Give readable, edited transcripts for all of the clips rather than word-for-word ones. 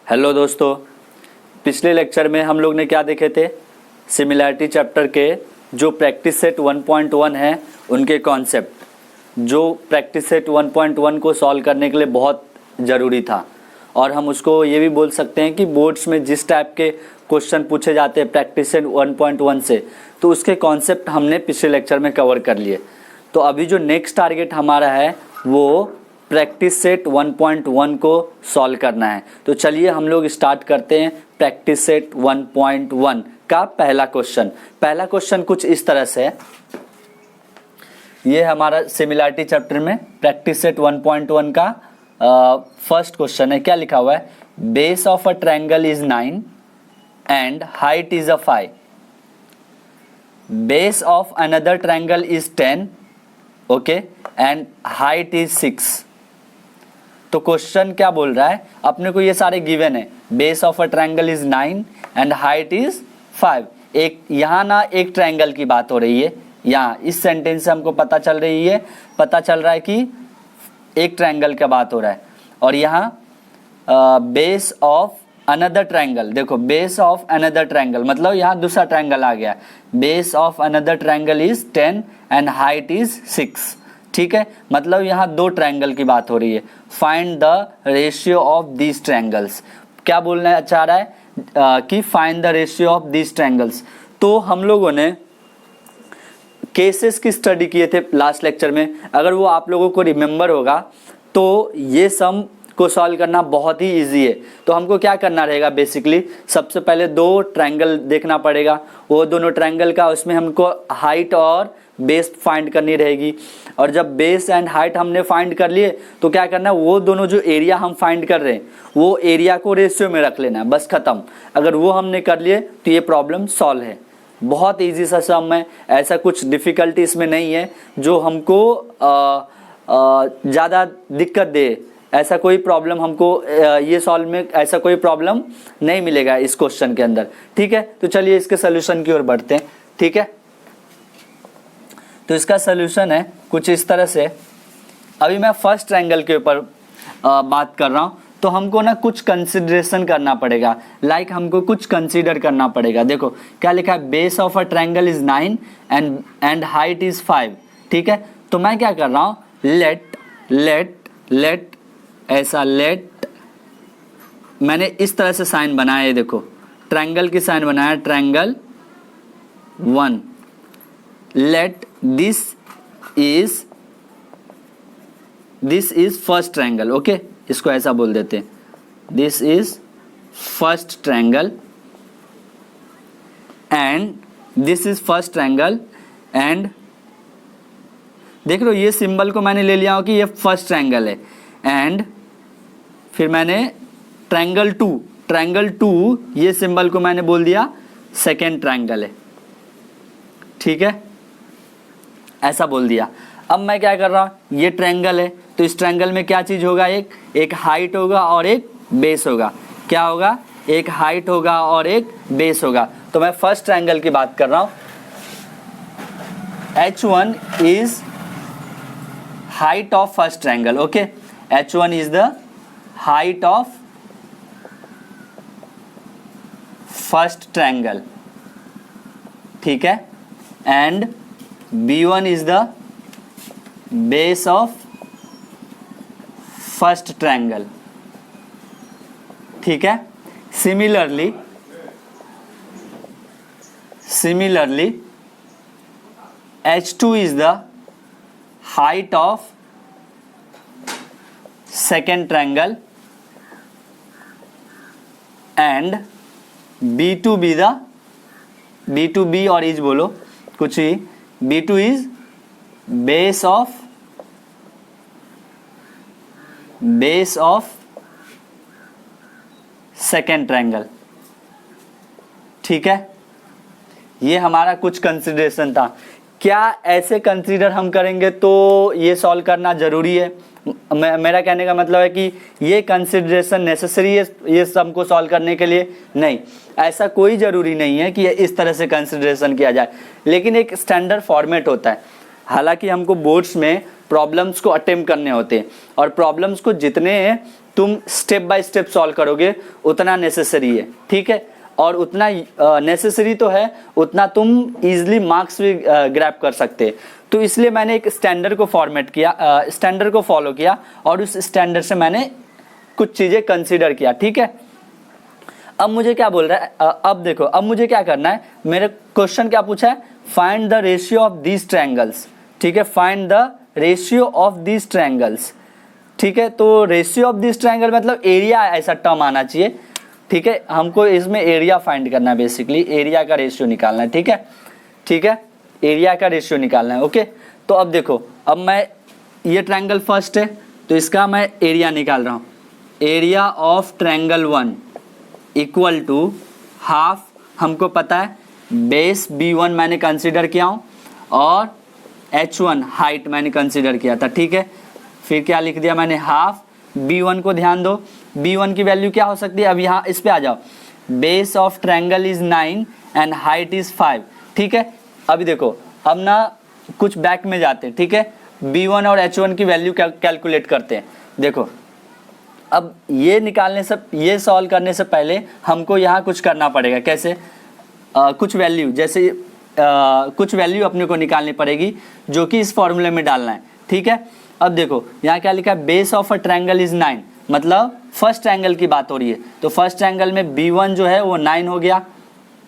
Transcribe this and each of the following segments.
Hello दोस्तों, पिछले lecture में हम लोग ने क्या देखे थे? सिमिलैरिटी चैप्टर के जो प्रैक्टिस सेट 1.1 है उनके कॉन्सेप्ट, जो प्रैक्टिस सेट 1.1 को सॉल्व करने के लिए बहुत ज़रूरी था। और हम उसको ये भी बोल सकते हैं कि बोर्ड्स में जिस टाइप के क्वेश्चन पूछे जाते हैं प्रैक्टिस सेट 1.1 से, तो उसके कॉन्सेप्ट हमने पिछले लेक्चर में कवर कर लिए। तो अभी जो नेक्स्ट टारगेट हमारा है वो प्रैक्टिस सेट 1.1 को सॉल्व करना है। तो चलिए हम लोग स्टार्ट करते हैं प्रैक्टिस सेट 1.1 का पहला क्वेश्चन। पहला क्वेश्चन कुछ इस तरह से है, ये हमारा सिमिलैरिटी चैप्टर में प्रैक्टिस सेट 1.1 का फर्स्ट क्वेश्चन है। क्या लिखा हुआ है? Base of a triangle is 9 and height is 5। Base of another triangle is 10, okay, and height is 6। तो क्वेश्चन क्या बोल रहा है? अपने को ये सारे गिवन है। Base of a triangle is 9 and height is 5। एक यहाँ ना एक ट्रायंगल की बात हो रही है, यहाँ इस सेंटेंस से हमको पता चल रहा है कि एक ट्रायंगल का बात हो रहा है। और यहाँ बेस ऑफ अनदर ट्रायंगल, देखो बेस ऑफ अनदर ट्रायंगल मतलब यहाँ दूसरा ट्रायंगल आ गया। Base of another triangle is 10 and height is 6। ठीक है, मतलब यहाँ दो ट्रायंगल की बात हो रही है। Find the ratio of these triangles. क्या बोलना चाह रहा है कि find the ratio of these triangles. तो हम लोगों ने केसेस की स्टडी किए थे लास्ट लेक्चर में, अगर वो आप लोगों को रिमेंबर होगा तो ये सम को सॉल्व करना बहुत ही इजी है। तो हमको क्या करना रहेगा? बेसिकली सबसे पहले दो ट्रायंगल देखना पड़ेगा, वो दोनों ट्रायंगल का उसमें हमको हाइट और बेस फाइंड करनी रहेगी। और जब बेस एंड हाइट हमने फाइंड कर लिए तो क्या करना है, वो दोनों जो एरिया हम फाइंड कर रहे हैं वो एरिया को रेशियो में रख लेना है, बस खत्म। अगर वो हमने कर लिए तो ये प्रॉब्लम सॉल्व है। बहुत इजी सा सम है, ऐसा कुछ डिफ़िकल्टी इसमें नहीं है जो हमको ज़्यादा दिक्कत दे। ऐसा कोई प्रॉब्लम हमको ये सॉल्व में ऐसा कोई प्रॉब्लम नहीं मिलेगा इस क्वेश्चन के अंदर। ठीक है, तो चलिए इसके सोल्यूशन की ओर बढ़ते हैं। ठीक है, तो इसका सोल्यूशन है कुछ इस तरह से। अभी मैं फर्स्ट ट्रायंगल के ऊपर बात कर रहा हूँ, तो हमको ना कुछ कंसिडरेशन करना पड़ेगा, हमको कुछ कंसीडर करना पड़ेगा। देखो क्या लिखा है? Base of a triangle is 9 and height is 5। ठीक है, तो मैं क्या कर रहा हूँ, लेट मैंने इस तरह से साइन बनाया है। देखो ट्रायंगल की साइन बनाया, triangle 1। Let this is first triangle, okay, इसको ऐसा बोल देते हैं, this is first triangle and this is first triangle. And देख लो ये सिंबल को मैंने ले लिया हो कि ये फर्स्ट ट्रायंगल है। एंड फिर मैंने ट्रायंगल 2 ये सिंबल को मैंने बोल दिया सेकेंड ट्रायंगल है। ठीक है, ऐसा बोल दिया। अब मैं क्या कर रहा हूँ, ये ट्रायंगल है तो इस ट्रायंगल में क्या चीज़ होगा? एक हाइट होगा और एक बेस होगा। क्या होगा? एक हाइट होगा और एक बेस होगा। तो मैं फर्स्ट ट्रायंगल की बात कर रहा हूँ। H1 is height of first triangle, okay, H1 is the height of first triangle. ठीक है, and B1 is the base of first triangle। ठीक है, similarly H2 is the height of second triangle and B2B और is बोलो कुछ ही, B2 is base of second triangle। ठीक है, ये हमारा कुछ कंसिडरेशन था। क्या ऐसे कंसीडर हम करेंगे तो ये सॉल्व करना ज़रूरी है? मेरा कहने का मतलब है कि ये कंसिडरेशन नेसेसरी है ये सम को सॉल्व करने के लिए? नहीं, ऐसा कोई ज़रूरी नहीं है कि इस तरह से कंसिडरेशन किया जाए, लेकिन एक स्टैंडर्ड फॉर्मेट होता है। हालांकि हमको बोर्ड्स में प्रॉब्लम्स को अटेम्प्ट करने होते हैं और प्रॉब्लम्स को जितने तुम स्टेप बाय स्टेप सॉल्व करोगे उतना नेसेसरी है, ठीक है। और उतना नेसेसरी तो है उतना तुम इजीली मार्क्स भी ग्रैब कर सकते। तो इसलिए मैंने एक स्टैंडर्ड को फॉर्मेट किया, स्टैंडर्ड को फॉलो किया और उस स्टैंडर्ड से मैंने कुछ चीज़ें कंसीडर किया, ठीक है। अब मुझे क्या बोल रहा है, अब देखो अब मुझे क्या करना है, मेरे क्वेश्चन क्या पूछा है, find the ratio of these triangles, ठीक है, find the ratio of these triangles, ठीक है। तो रेशियो ऑफ दिस ट्रायंगल मतलब एरिया ऐसा टर्म आना चाहिए, ठीक है। हमको इसमें एरिया फाइंड करना है, बेसिकली एरिया का रेशियो निकालना है, ठीक है, ठीक है, एरिया का रेशियो निकालना है, ओके। तो अब देखो, अब मैं ये ट्रायंगल फर्स्ट है तो इसका मैं एरिया निकाल रहा हूँ, area of triangle 1 equal to half, हमको पता है बेस B1 मैंने कंसीडर किया हूँ और H1 हाइट मैंने कंसीडर किया था, ठीक है। फिर क्या लिख दिया मैंने, हाफ B1 को ध्यान दो, B1 की वैल्यू क्या हो सकती है, अब यहाँ इस पे आ जाओ, base of triangle is 9 and height is 5, ठीक है। अभी देखो, अब ना कुछ बैक में जाते हैं, ठीक है, B1 और H1 की वैल्यू कैलकुलेट करते हैं। देखो अब ये निकालने से, ये सॉल्व करने से पहले हमको यहाँ कुछ करना पड़ेगा, कैसे, कुछ वैल्यू, जैसे कुछ वैल्यू अपने को निकालनी पड़ेगी जो कि इस फॉर्मूले में डालना है, ठीक है। अब देखो यहाँ क्या लिखा है, base of a triangle is 9, मतलब फर्स्ट ट्रायंगल की बात हो रही है, तो फर्स्ट ट्रायंगल में B1 जो है वो 9 हो गया,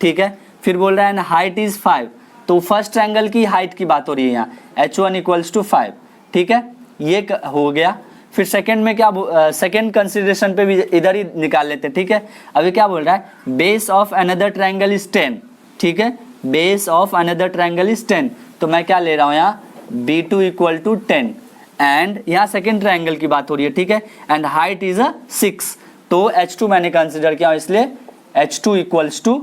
ठीक है। फिर बोल रहा है ना हाइट इज 5, तो फर्स्ट ट्रायंगल की हाइट की बात हो रही है यहाँ, H1 इक्वल्स टू 5, ठीक है, ये हो गया। फिर सेकंड में क्या, सेकंड कंसिडरेशन पे भी इधर ही निकाल लेते हैं, ठीक है। अभी क्या बोल रहा है, base of another triangle is 10, ठीक है, base of another triangle is 10, तो मैं क्या ले रहा हूँ यहाँ B2 इक्वल टू 10 एंड यहाँ सेकंड ट्रायंगल की बात हो रही है, ठीक है, एंड हाइट इज 6, तो H2 मैंने कंसिडर किया, इसलिए H2 इक्वल्स टू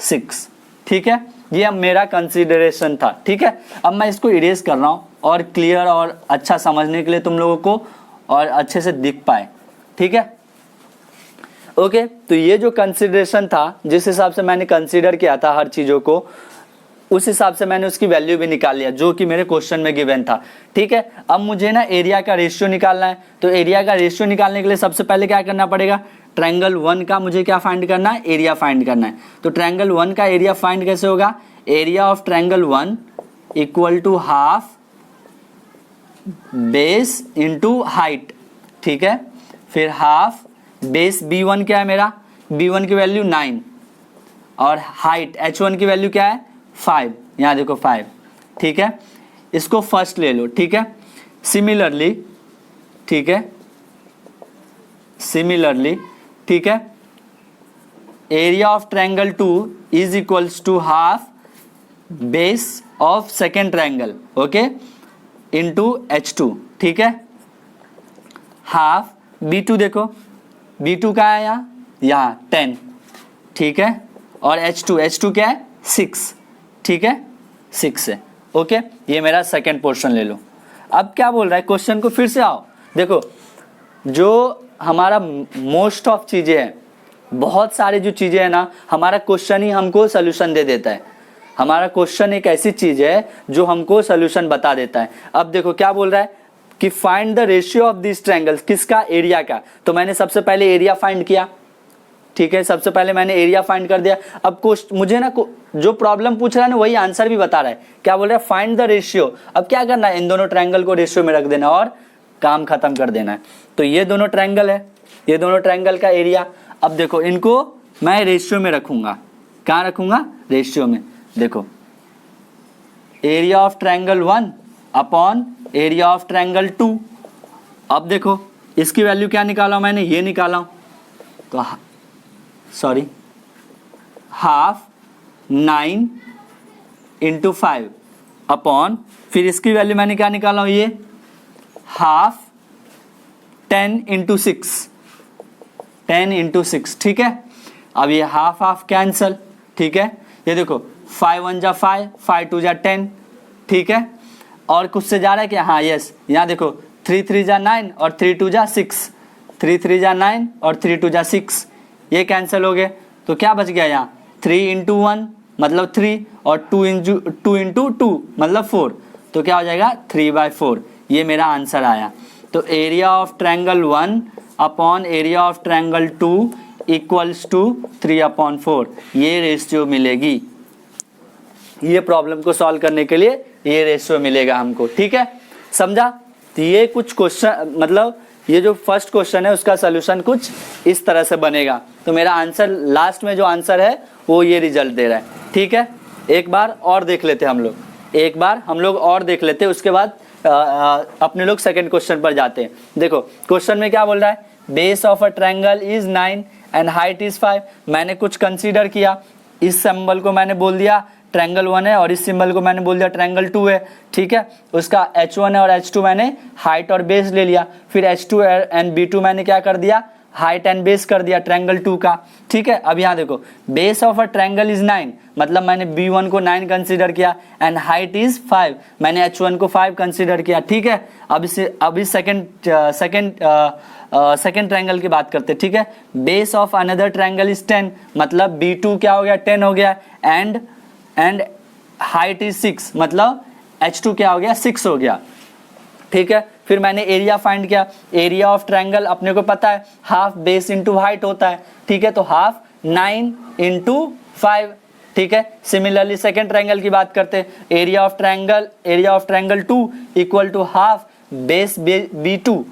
6, ठीक है। ये अब मेरा कंसिडरेशन था, ठीक है। अब मैं इसको इरेज कर रहा हूँ और क्लियर और अच्छा समझने के लिए तुम लोगों को और अच्छे से दिख पाए, ठीक है, ओके। तो ये जो कंसिडरेशन था, जिस हिसाब से मैंने कंसीडर किया था हर चीज़ों को, उस हिसाब से मैंने उसकी वैल्यू भी निकाल लिया जो कि मेरे क्वेश्चन में गिवन था, ठीक है। अब मुझे ना एरिया का रेशियो निकालना है, तो एरिया का रेशियो निकालने के लिए सबसे पहले क्या करना पड़ेगा, ट्रायंगल 1 का मुझे क्या फाइंड करना है, एरिया फाइंड करना है। तो ट्रायंगल 1 का एरिया फाइंड कैसे होगा, area of triangle 1 equal to half base into height, ठीक है। फिर हाफ बेस B1 क्या है मेरा, B1 की वैल्यू 9 और हाइट H1 की वैल्यू क्या है 5, यहाँ देखो 5, ठीक है। इसको फर्स्ट ले लो, ठीक है। सिमिलरली, ठीक है, सिमिलरली, ठीक है, area of triangle 2 is equals to half base of second triangle, okay, into H2, ठीक है। हाफ B2 देखो, B2 का है यहाँ 10, ठीक है, और H2 क्या है 6, ठीक है, 6 है, ओके। ये मेरा सेकेंड पोर्शन ले लो। अब क्या बोल रहा है, क्वेश्चन को फिर से आओ, देखो जो हमारा मोस्ट ऑफ चीज़ें हैं, बहुत सारी जो चीज़ें हैं ना, हमारा क्वेश्चन ही हमको सोल्यूशन दे देता है। हमारा क्वेश्चन एक ऐसी चीज़ है जो हमको सोल्यूशन बता देता है। अब देखो क्या बोल रहा है कि find the ratio of this triangles, किसका, एरिया का। तो मैंने सबसे पहले एरिया फाइंड किया, ठीक है, सबसे पहले मैंने एरिया फाइंड कर दिया। अब मुझे ना जो प्रॉब्लम पूछ रहा है ना वही आंसर भी बता रहा है, क्या बोल रहा है, फाइंड द रेशियो। अब क्या करना है, इन दोनों ट्रायंगल को रेशियो में रख देना और काम खत्म कर देना है। तो ये दोनों ट्रायंगल है, ये दोनों ट्रायंगल का एरिया। अब देखो इनको मैं रेशियो में रखूंगा, कहाँ रखूंगा, रेशियो में। देखो area of triangle 1 upon area of triangle 2। अब देखो इसकी वैल्यू क्या निकाला मैंने, ये निकाला हूं, तो सॉरी हाफ 9 इंटू 5 अपॉन, फिर इसकी वैल्यू मैंने क्या निकाला हूं, ये हाफ 10 इंटू 6, 10 इंटू 6, ठीक है। अब ये हाफ हाफ कैंसल, ठीक है। ये देखो 5 1 जा 5, 5 2 जा 10, ठीक है। और कुछ से जा रहा है क्या, हाँ यस, यहाँ देखो 3 3 जा 9 और 3 2 जा 6, 3 3 जा 9 और 3 2 जा 6, ये कैंसिल हो गए। तो क्या बच गया यहाँ, 3 इंटू 1 मतलब 3 और 2 इंटू 2 मतलब 4, तो क्या हो जाएगा 3/4। ये मेरा आंसर आया। तो area of triangle 1 upon area of triangle 2 equals to 3/4, ये रेशियो मिलेगी। ये प्रॉब्लम को सॉल्व करने के लिए ये रेशियो मिलेगा हमको, ठीक है, समझा। तो ये कुछ क्वेश्चन, मतलब ये जो फर्स्ट क्वेश्चन है उसका सोल्यूशन कुछ इस तरह से बनेगा। तो मेरा आंसर, लास्ट में जो आंसर है वो ये रिजल्ट दे रहा है, ठीक है। एक बार और देख लेते हम लोग और देख लेते, उसके बाद अपने लोग सेकंड क्वेश्चन पर जाते हैं। देखो क्वेश्चन में क्या बोल रहा है, base of a triangle is 9 and height is 5। मैंने कुछ कंसीडर किया, इस सिंबल को मैंने बोल दिया ट्रायंगल 1 है और इस सिंबल को मैंने बोल दिया ट्रायंगल 2 है, ठीक है। उसका H1 है और H2 मैंने हाइट और बेस ले लिया। फिर H2 एंड B2 मैंने क्या कर दिया, हाइट एंड बेस कर दिया ट्रायंगल 2 का, ठीक है। अब यहाँ देखो, base of a triangle is 9, मतलब मैंने B1 को 9 कंसीडर किया, एंड हाइट इज 5, मैंने H1 को 5 कंसीडर किया, ठीक है। अब इस सेकंड ट्रायंगल की बात करते हैं, ठीक है। Base of another triangle is 10, मतलब B2 क्या हो गया, 10 हो गया, एंड हाइट इज 6, मतलब H2 क्या हो गया, 6 हो गया, ठीक है। फिर मैंने एरिया फाइंड किया, एरिया ऑफ ट्रायंगल अपने को पता है हाफ बेस इंटू हाइट होता है, ठीक है, तो हाफ 9 इंटू 5, ठीक है। सिमिलरली सेकेंड ट्रायंगल की बात करते हैं, area of triangle 2 equal to half base B2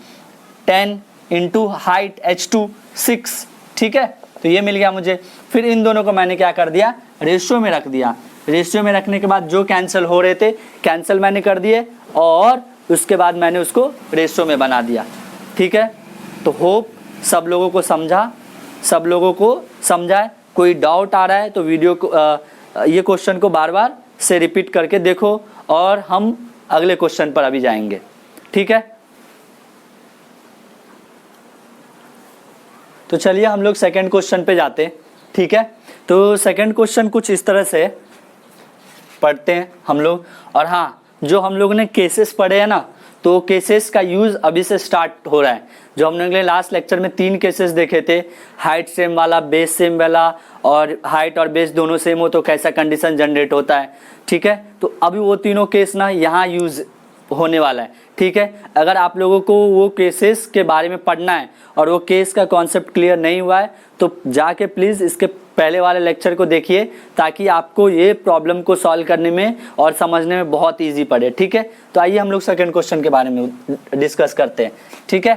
10 into height H2 6, ठीक है। तो ये मिल गया मुझे। फिर इन दोनों को मैंने क्या कर दिया, रेशियो में रख दिया। रेशियो में रखने के बाद जो कैंसिल हो रहे थे कैंसिल मैंने कर दिए, और उसके बाद मैंने उसको रेशियो में बना दिया, ठीक है। तो होप सब लोगों को समझाए। कोई डाउट आ रहा है तो वीडियो को ये क्वेश्चन को बार बार से रिपीट करके देखो, और हम अगले क्वेश्चन पर अभी जाएंगे, ठीक है। तो चलिए हम लोग सेकंड क्वेश्चन पे जाते हैं, ठीक है। तो सेकंड क्वेश्चन कुछ इस तरह से पढ़ते हैं हम लोग। और हाँ, जो हम लोग ने केसेस पढ़े हैं ना, तो केसेस का यूज़ अभी से स्टार्ट हो रहा है। जो हमने लास्ट लेक्चर में 3 केसेस देखे थे, हाइट सेम वाला, बेस सेम वाला, और हाइट और बेस दोनों सेम हो तो कैसा कंडीशन जनरेट होता है, ठीक है। तो अभी वो तीनों केस ना यहाँ यूज़ होने वाला है, ठीक है। अगर आप लोगों को वो केसेस के बारे में पढ़ना है और वो केस का कॉन्सेप्ट क्लियर नहीं हुआ है तो जाके प्लीज़ इसके पहले वाले लेक्चर को देखिए, ताकि आपको ये प्रॉब्लम को सॉल्व करने में और समझने में बहुत इजी पड़े, ठीक है। तो आइए हम लोग सेकंड क्वेश्चन के बारे में डिस्कस करते हैं, ठीक है।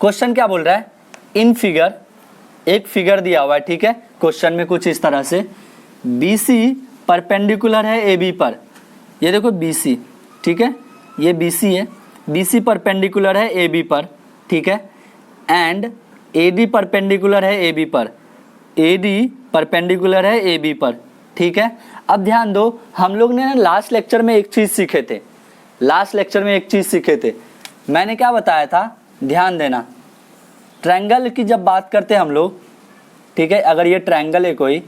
क्वेश्चन क्या बोल रहा है, इन फिगर, एक फिगर दिया हुआ है, ठीक है। क्वेश्चन में कुछ इस तरह से, BC परपेंडिकुलर है AB पर, ये देखो BC, ठीक है, ये BC है, BC परपेंडिकुलर है AB पर, ठीक है, एंड AD परपेंडिकुलर है AB पर, AD परपेंडिकुलर है AB पर, ठीक है। अब ध्यान दो, हम लोग ने लास्ट लेक्चर में एक चीज़ सीखे थे, मैंने क्या बताया था, ध्यान देना। ट्रायंगल की जब बात करते हैं हम लोग, ठीक है, अगर ये ट्रायंगल है कोई,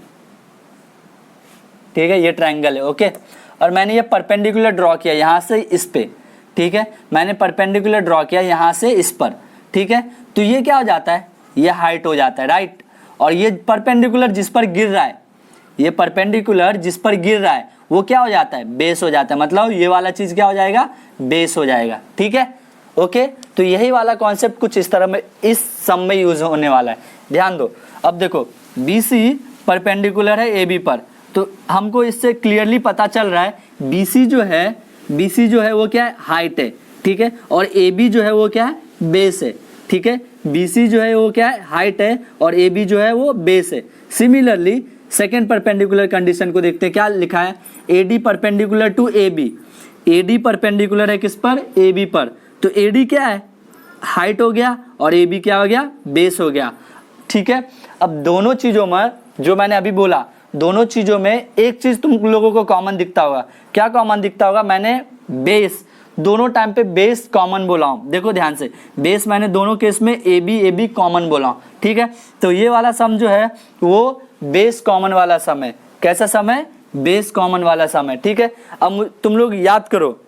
ठीक है, ये ट्रायंगल है, ओके, और मैंने ये परपेंडिकुलर ड्रॉ किया यहाँ से इस पे, ठीक है, मैंने परपेंडिकुलर ड्रॉ किया यहाँ से इस पर, ठीक है। तो ये क्या हो जाता है, ये हाइट हो जाता है, राइट। और ये परपेंडिकुलर जिस पर गिर रहा है, ये परपेंडिकुलर जिस पर गिर रहा है वो क्या हो जाता है, बेस हो जाता है, मतलब ये वाला चीज़ क्या हो जाएगा, बेस हो जाएगा, ठीक है, ओके। तो यही वाला कॉन्सेप्ट कुछ इस तरह में इस सम में यूज़ होने वाला है, ध्यान दो। अब देखो, BC परपेंडिकुलर है AB पर, तो हमको इससे क्लियरली पता चल रहा है BC जो है वो क्या है, हाइट है, ठीक है, और AB जो है वो क्या है, बेस है, ठीक है। BC जो है वो क्या है, हाइट है, और AB जो है वो बेस है। सिमिलरली सेकेंड परपेंडिकुलर कंडीशन को देखते हैं, क्या लिखा है, AD perpendicular to AB, AD perpendicular है किस पर, AB पर, तो AD क्या है, हाइट हो गया, और AB क्या हो गया, बेस हो गया, ठीक है। अब दोनों चीज़ों में जो मैंने अभी बोला, दोनों चीज़ों में एक चीज़ तुम लोगों को कॉमन दिखता होगा, क्या कॉमन दिखता होगा, मैंने बेस, दोनों टाइम पे बेस कॉमन बोला हूँ, देखो ध्यान से, बेस मैंने दोनों केस में AB कॉमन बोला हूँ, ठीक है। तो ये वाला सम जो है वो बेस कॉमन वाला सम है, कैसा सम है, बेस कॉमन वाला सम है, ठीक है। अब तुम लोग याद करो,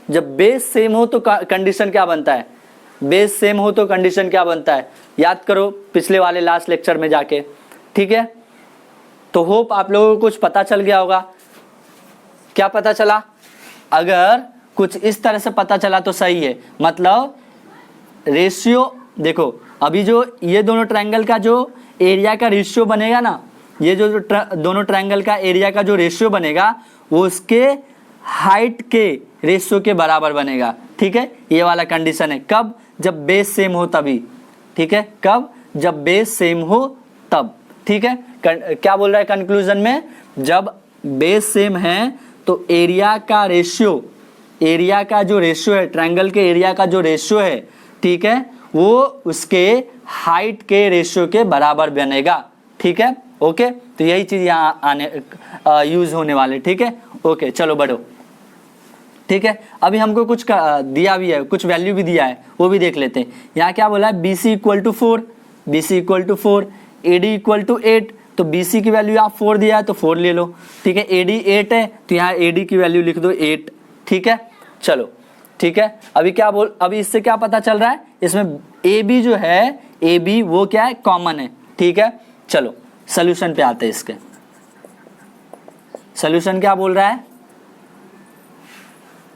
जब बेस सेम हो तो कंडीशन क्या बनता है, बेस सेम हो तो कंडीशन क्या बनता है, याद करो पिछले वाले लास्ट लेक्चर में जाके, ठीक है। तो होप आप लोगों को कुछ पता चल गया होगा। क्या पता चला, अगर कुछ इस तरह से पता चला तो सही है, मतलब रेशियो देखो, अभी जो ये दोनों ट्रायंगल का जो एरिया का रेशियो बनेगा ना, ये जो दोनों ट्रायंगल का एरिया का जो रेशियो बनेगा वो उसके हाइट के रेशियो के बराबर बनेगा। ठीक है, ये वाला कंडीशन है। कब? जब बेस सेम हो तभी। ठीक है, कब? जब बेस सेम हो तब। ठीक है, क्या बोल रहा है कंक्लूजन में? जब बेस सेम है तो एरिया का रेशियो, एरिया का जो रेशियो है, ट्रायंगल के एरिया का जो रेशियो है, ठीक है, वो उसके हाइट के रेशियो के बराबर बनेगा। ठीक है, ओके, तो यही चीज यहाँ आने यूज होने वाले। ठीक है, ओके, चलो बढ़ो। ठीक है, अभी हमको कुछ दिया भी है, कुछ वैल्यू भी दिया है, वो भी देख लेते हैं। यहाँ क्या बोला है? BC equal to 4, BC equal to 4, AD equal to 8, तो BC की वैल्यू यहाँ 4 दिया है तो 4 ले लो। ठीक है, AD 8 है तो यहाँ AD की वैल्यू लिख दो 8। ठीक है, चलो ठीक है। अभी इससे क्या पता चल रहा है? इसमें AB जो है, AB वो क्या है? कॉमन है। ठीक है, चलो सोल्यूशन पे आते हैं। इसके सोल्यूशन क्या बोल रहा है?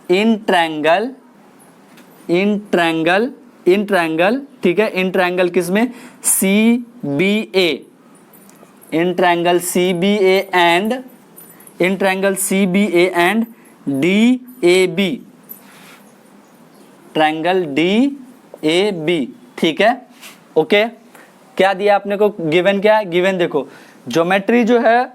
इन ट्रायंगल, ठीक है, इन ट्रायंगल किसमें? CBA, in triangle CBA and DAB, triangle DAB। ठीक है, ओके। क्या दिया आपने को? गिवन क्या है? गिवन देखो, ज्योमेट्री जो है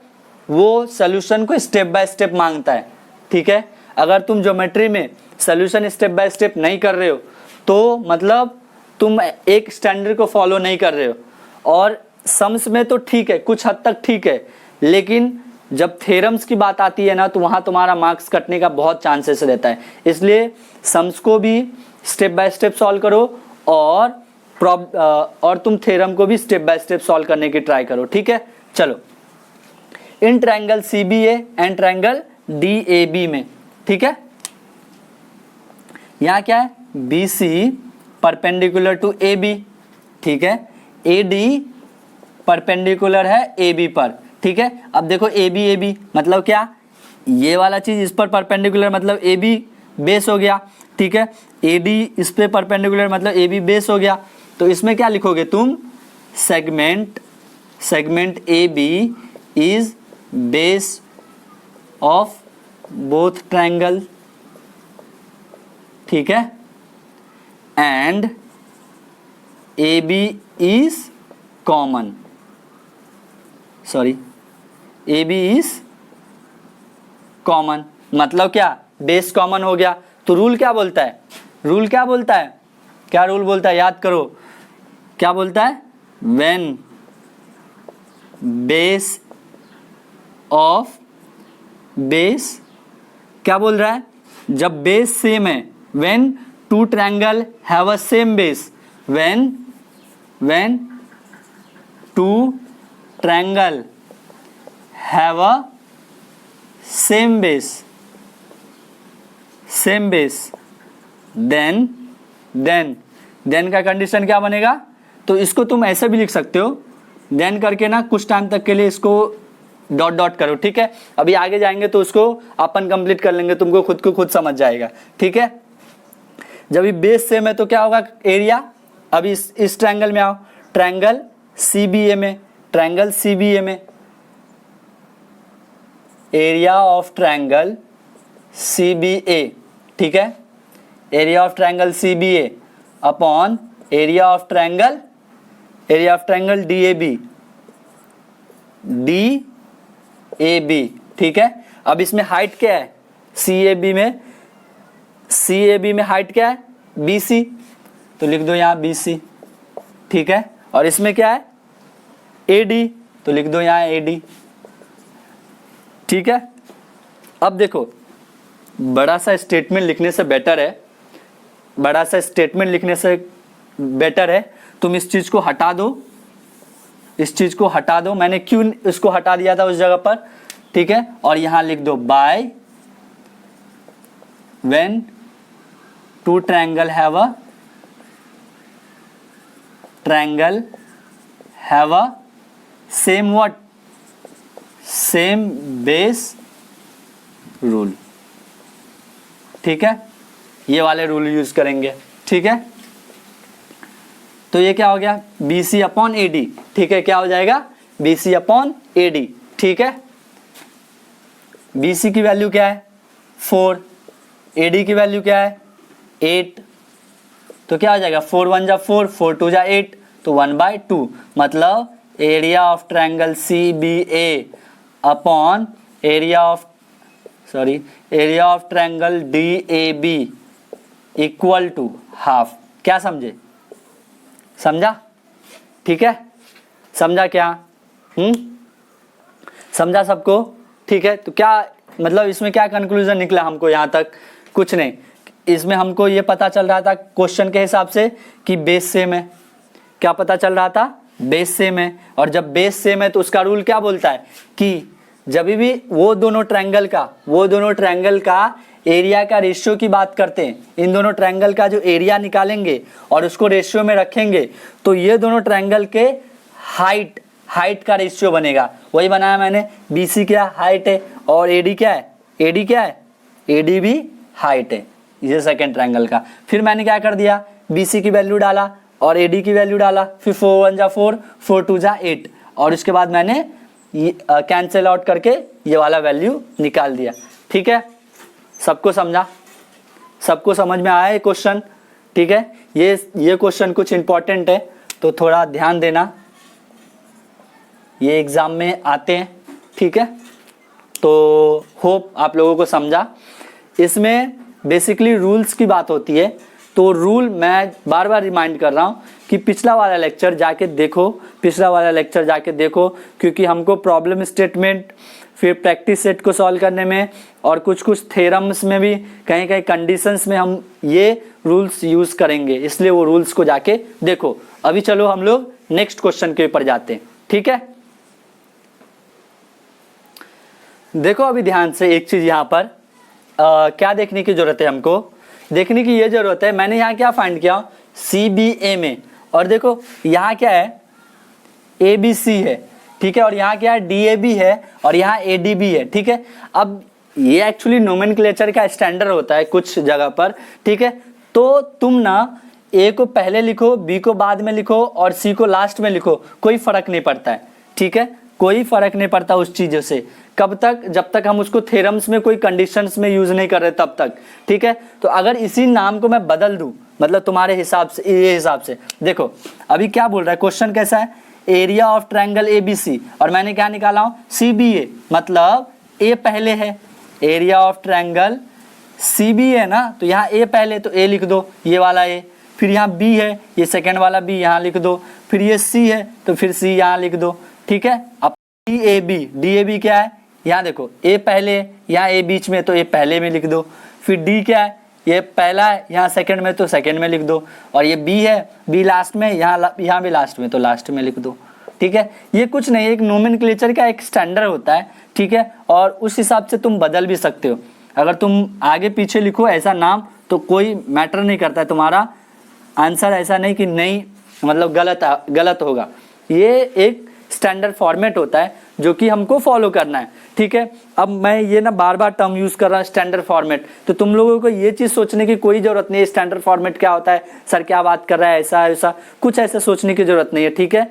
वो सॉल्यूशन को स्टेप बाय स्टेप मांगता है। ठीक है, अगर तुम ज्योमेट्री में सॉल्यूशन स्टेप बाय स्टेप नहीं कर रहे हो तो मतलब तुम एक स्टैंडर्ड को फॉलो नहीं कर रहे हो। और सम्स में तो ठीक है, कुछ हद तक ठीक है, लेकिन जब थ्योरम्स की बात आती है ना तो वहां तुम्हारा मार्क्स कटने का बहुत चांसेस रहता है। इसलिए सम्स को भी स्टेप बाय स्टेप सॉल्व करो और तुम थ्योरम को भी स्टेप बाय स्टेप सॉल्व करने की ट्राई करो। ठीक है, चलो in triangle CBA and triangle DAB में, ठीक है, यहां क्या है? BC परपेंडिकुलर टू AB, ठीक है, AD परपेंडिकुलर है AB पर। ठीक है, अब देखो AB मतलब क्या? ये वाला चीज इस पर परपेंडिकुलर मतलब AB बेस हो गया। ठीक है, AD इस पे परपेंडिकुलर मतलब AB बेस हो गया। तो इसमें क्या लिखोगे तुम? Segment AB is base of both triangle. ठीक है, and AB is common, AB is common मतलब क्या? बेस कॉमन हो गया। तो रूल क्या बोलता है? क्या रूल बोलता है? याद करो, क्या बोलता है? व्हेन बेस ऑफ बेस, क्या बोल रहा है? जब बेस सेम है, when two triangle have a same base, when two triangle have a same base, then का कंडीशन क्या बनेगा? तो इसको तुम ऐसे भी लिख सकते हो, देन करके ना कुछ टाइम तक के लिए इसको डॉट करो। ठीक है, अभी आगे जाएंगे तो उसको अपन कंप्लीट कर लेंगे, तुमको खुद को खुद समझ जाएगा। ठीक है, जब ये बेस सेम है तो क्या होगा? एरिया। अभी इस ट्रायंगल में आओ, ट्रायंगल CBA में एरिया ऑफ ट्रायंगल CBA, ठीक है, area of triangle CBA upon area of triangle DAB। ठीक है, अब इसमें हाइट क्या है? CAB में हाइट क्या है? BC, तो लिख दो यहाँ BC। ठीक है, और इसमें क्या है? AD, तो लिख दो यहाँ AD। ठीक है, अब देखो, बड़ा सा स्टेटमेंट लिखने से बेटर है तुम इस चीज को हटा दो। मैंने क्यों इसको हटा दिया था उस जगह पर? ठीक है, और यहां लिख दो by when two triangle have a same base rule. ठीक है, ये वाले रूल यूज करेंगे। ठीक है, तो ये क्या हो गया BC अपॉन AD, ठीक है, क्या हो जाएगा BC अपॉन AD, ठीक है। BC की वैल्यू क्या है 4, AD की वैल्यू क्या है 8, तो क्या हो जाएगा 4 1 जा 4, 4 2 जा 8, तो 1/2, मतलब area of triangle CBA upon area of triangle DAB equal to half. क्या समझे, समझा, ठीक है, समझा क्या, समझा सबको, ठीक है। तो क्या मतलब इसमें क्या कंक्लूजन निकला हमको यहाँ तक, कुछ नहीं, इसमें हमको ये पता चल रहा था क्वेश्चन के हिसाब से कि बेस सेम है। क्या पता चल रहा था, बेस सेम है, और जब बेस सेम है तो उसका रूल क्या बोलता है कि जब भी वो दोनों ट्रायंगल का एरिया का रेशियो की बात करते हैं, इन दोनों ट्रायंगल का जो एरिया निकालेंगे और उसको रेशियो में रखेंगे तो ये दोनों ट्रायंगल के हाइट का रेशियो बनेगा। वही बनाया मैंने, BC क्या हाइट है और AD क्या है, AD भी हाइट है, ये सेकेंड ट्रायंगल का। फिर मैंने क्या कर दिया, BC की वैल्यू डाला और AD की वैल्यू डाला, फिर 4 1 जा 4, 4 2 जा 8, और उसके बाद मैंने कैंसिल आउट करके ये वाला वैल्यू निकाल दिया, ठीक है। सबको समझा, सबको समझ में आया ये क्वेश्चन, ठीक है। ये क्वेश्चन कुछ इंपॉर्टेंट है तो थोड़ा ध्यान देना, ये एग्जाम में आते हैं, ठीक है। तो होप आप लोगों को समझा। इसमें बेसिकली रूल्स की बात होती है, तो रूल मैं बार बार रिमाइंड कर रहा हूँ कि पिछला वाला लेक्चर जाके देखो, क्योंकि हमको प्रॉब्लम स्टेटमेंट, फिर प्रैक्टिस सेट को सॉल्व करने में और कुछ थ्योरम्स में भी कहीं कंडीशंस में हम ये रूल्स यूज़ करेंगे, इसलिए वो रूल्स को जाके देखो। अभी चलो हम लोग नेक्स्ट क्वेश्चन के ऊपर जाते हैं, ठीक है। देखो अभी ध्यान से एक चीज़ यहाँ पर क्या देखने की ज़रूरत है, हमको देखने की ये ज़रूरत है, मैंने यहाँ क्या फाइंड किया CBA में, और देखो यहाँ क्या है ABC है, ठीक है, और यहाँ क्या है DAB है और यहाँ ADB है, ठीक है। अब ये एक्चुअली नोमेनक्लेचर का स्टैंडर्ड होता है कुछ जगह पर, ठीक है। तो तुम ना A को पहले लिखो, B को बाद में लिखो और C को लास्ट में लिखो, कोई फर्क नहीं पड़ता है, ठीक है, कोई फर्क नहीं पड़ता उस चीज़ों से, कब तक, जब तक हम उसको थ्योरम्स में कोई कंडीशंस में यूज नहीं कर रहे तब तक, ठीक है। तो अगर इसी नाम को मैं बदल दूं, मतलब तुम्हारे हिसाब से, ये हिसाब से देखो अभी क्या बोल रहा है क्वेश्चन, कैसा है एरिया ऑफ ट्रायंगल ABC, और मैंने क्या निकाला हूं CBA, मतलब A पहले है, एरिया ऑफ ट्रायंगल CBA ना, तो यहाँ A पहले, तो A लिख दो, ये वाला A, फिर यहाँ B है, ये सेकेंड वाला B यहाँ लिख दो, फिर ये C है तो फिर C यहाँ लिख दो, ठीक है। अब DAB क्या है, यहाँ देखो A पहले, यहाँ A बीच में तो A पहले में लिख दो, फिर D क्या है, ये पहला है, यहाँ सेकंड में तो सेकंड में लिख दो, और ये B है, B लास्ट में, यहाँ भी लास्ट में तो लास्ट में लिख दो, ठीक है। ये कुछ नहीं, एक नोमेनक्लेचर का एक स्टैंडर्ड होता है, ठीक है, और उस हिसाब से तुम बदल भी सकते हो। अगर तुम आगे पीछे लिखो ऐसा नाम तो कोई मैटर नहीं करता है, तुम्हारा आंसर ऐसा नहीं कि नहीं मतलब गलत होगा। ये एक स्टैंडर्ड फॉर्मेट होता है जो कि हमको फॉलो करना है, ठीक है। अब मैं ये ना बार बार टर्म यूज़ कर रहा हूँ स्टैंडर्ड फॉर्मेट, तो तुम लोगों को ये चीज़ सोचने की कोई ज़रूरत नहीं है स्टैंडर्ड फॉर्मेट क्या होता है, सर क्या बात कर रहा है, ऐसा कुछ ऐसा सोचने की ज़रूरत नहीं है, ठीक है।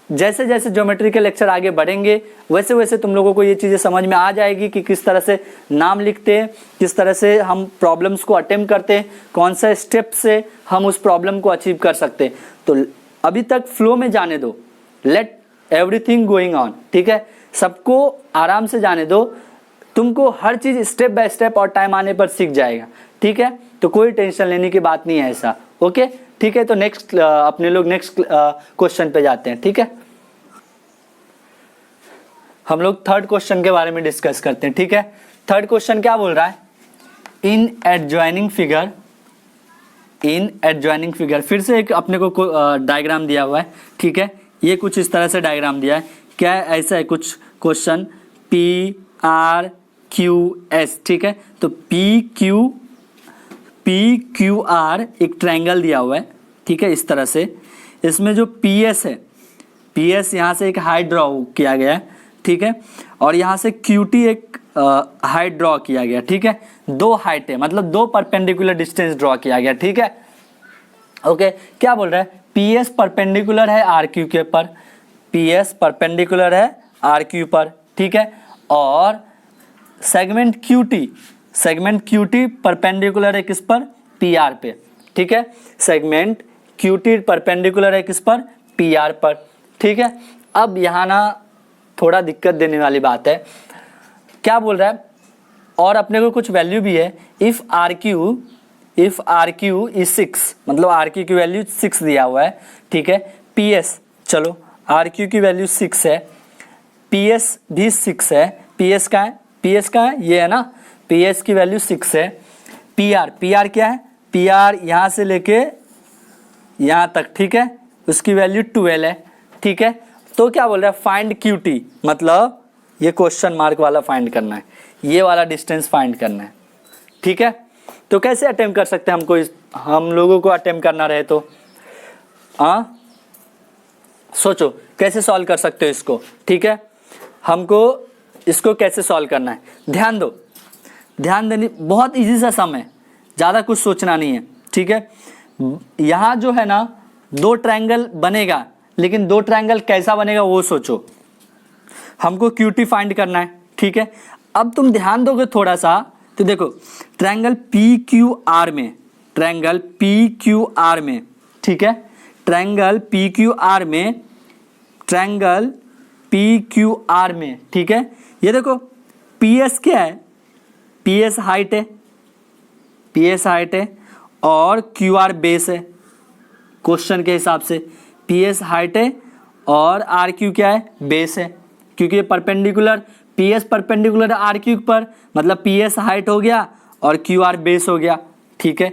जैसे जैसे ज्योमेट्री के लेक्चर आगे बढ़ेंगे वैसे वैसे तुम लोगों को ये चीज़ें समझ में आ जाएगी कि किस तरह से नाम लिखते हैं, किस तरह से हम प्रॉब्लम्स को अटेम्प्ट करते हैं, कौन सा स्टेप से हम उस प्रॉब्लम को अचीव कर सकते हैं। तो अभी तक फ्लो में जाने दो, लेट एवरीथिंग गोइंग ऑन, ठीक है, सबको आराम से जाने दो, तुमको हर चीज़ स्टेप बाय स्टेप और टाइम आने पर सीख जाएगा, ठीक है। तो कोई टेंशन लेने की बात नहीं है ऐसा, ओके, ठीक है। तो नेक्स्ट अपने लोग नेक्स्ट क्वेश्चन पे जाते हैं, ठीक है। हम लोग थर्ड क्वेश्चन के बारे में डिस्कस करते हैं, ठीक है। थर्ड क्वेश्चन क्या बोल रहा है, इन एडजॉइनिंग फिगर, फिर से एक अपने को डायग्राम दिया हुआ है, ठीक है। ये कुछ इस तरह से डायग्राम दिया है, क्या ऐसा है कुछ क्वेश्चन PRQS, ठीक है। तो PQR एक ट्रायंगल दिया हुआ है, ठीक है, इस तरह से। इसमें जो PS है, PS यहाँ से एक हाइट ड्रॉ किया गया है, ठीक है, और यहाँ से QT एक हाइट ड्रॉ किया गया, ठीक है। दो हाइट है, मतलब दो परपेंडिकुलर डिस्टेंस ड्रॉ किया गया, ठीक है, ओके। क्या बोल रहा है, पी एस परपेंडिकुलर है आर क्यू के पर, पी एस परपेंडिकुलर है आर क्यू पर, ठीक है। और सेगमेंट क्यू टी परपेंडिकुलर है किस पर, पी आर पे, ठीक है। सेगमेंट क्यू टी परपेंडिकुलर है किस पर, पी आर पर, ठीक है। अब यहाँ ना थोड़ा दिक्कत देने वाली बात है, क्या बोल रहा है, और अपने को कुछ वैल्यू भी है, इफ़ आर क्यू इज 6, मतलब आर क्यू की वैल्यू 6 दिया हुआ है, ठीक है। पी एस, चलो आर क्यू की वैल्यू 6 है, पी एस भी 6 है, पी एस का है, पी एस का है, ये है ना, पी एस की वैल्यू 6 है। पी आर क्या है, पी आर यहाँ से लेके यहाँ तक, ठीक है, उसकी वैल्यू 12 है, ठीक है। तो क्या बोल रहा है, फाइंड क्यू टी, मतलब ये क्वेश्चन मार्क वाला फाइंड करना है, ये वाला डिस्टेंस फाइंड करना है, ठीक है। तो कैसे अटेम्प्ट कर सकते हैं, हमको हम लोगों को अटेम्प्ट करना रहे तो सोचो कैसे सॉल्व कर सकते हो इसको, ठीक है। हमको इसको कैसे सॉल्व करना है, ध्यान दो, ध्यान देनी, बहुत इजी सा सम है, ज़्यादा कुछ सोचना नहीं है, ठीक है। यहाँ जो है ना 2 ट्रायंगल बनेगा, लेकिन 2 ट्रायंगल कैसा बनेगा वो सोचो, हमको क्यू टी फाइंड करना है, ठीक है। अब तुम ध्यान दोगे थोड़ा सा तो देखो, ट्रायंगल पी क्यू आर में, ट्रायंगल पी क्यू आर में, ठीक है, ट्रायंगल पी क्यू आर में, ट्रायंगल पी क्यू आर में, ठीक है। ये देखो पी एस क्या है, पी एस हाइट है, पी एस हाइट है, और क्यू आर बेस है, क्वेश्चन के हिसाब से पी एस हाइट है और आर क्यू क्या है, बेस है, क्योंकि ये perpendicular, P S perpendicular R Q पर, मतलब पी एस हाइट हो गया और क्यू आर बेस हो गया, ठीक है।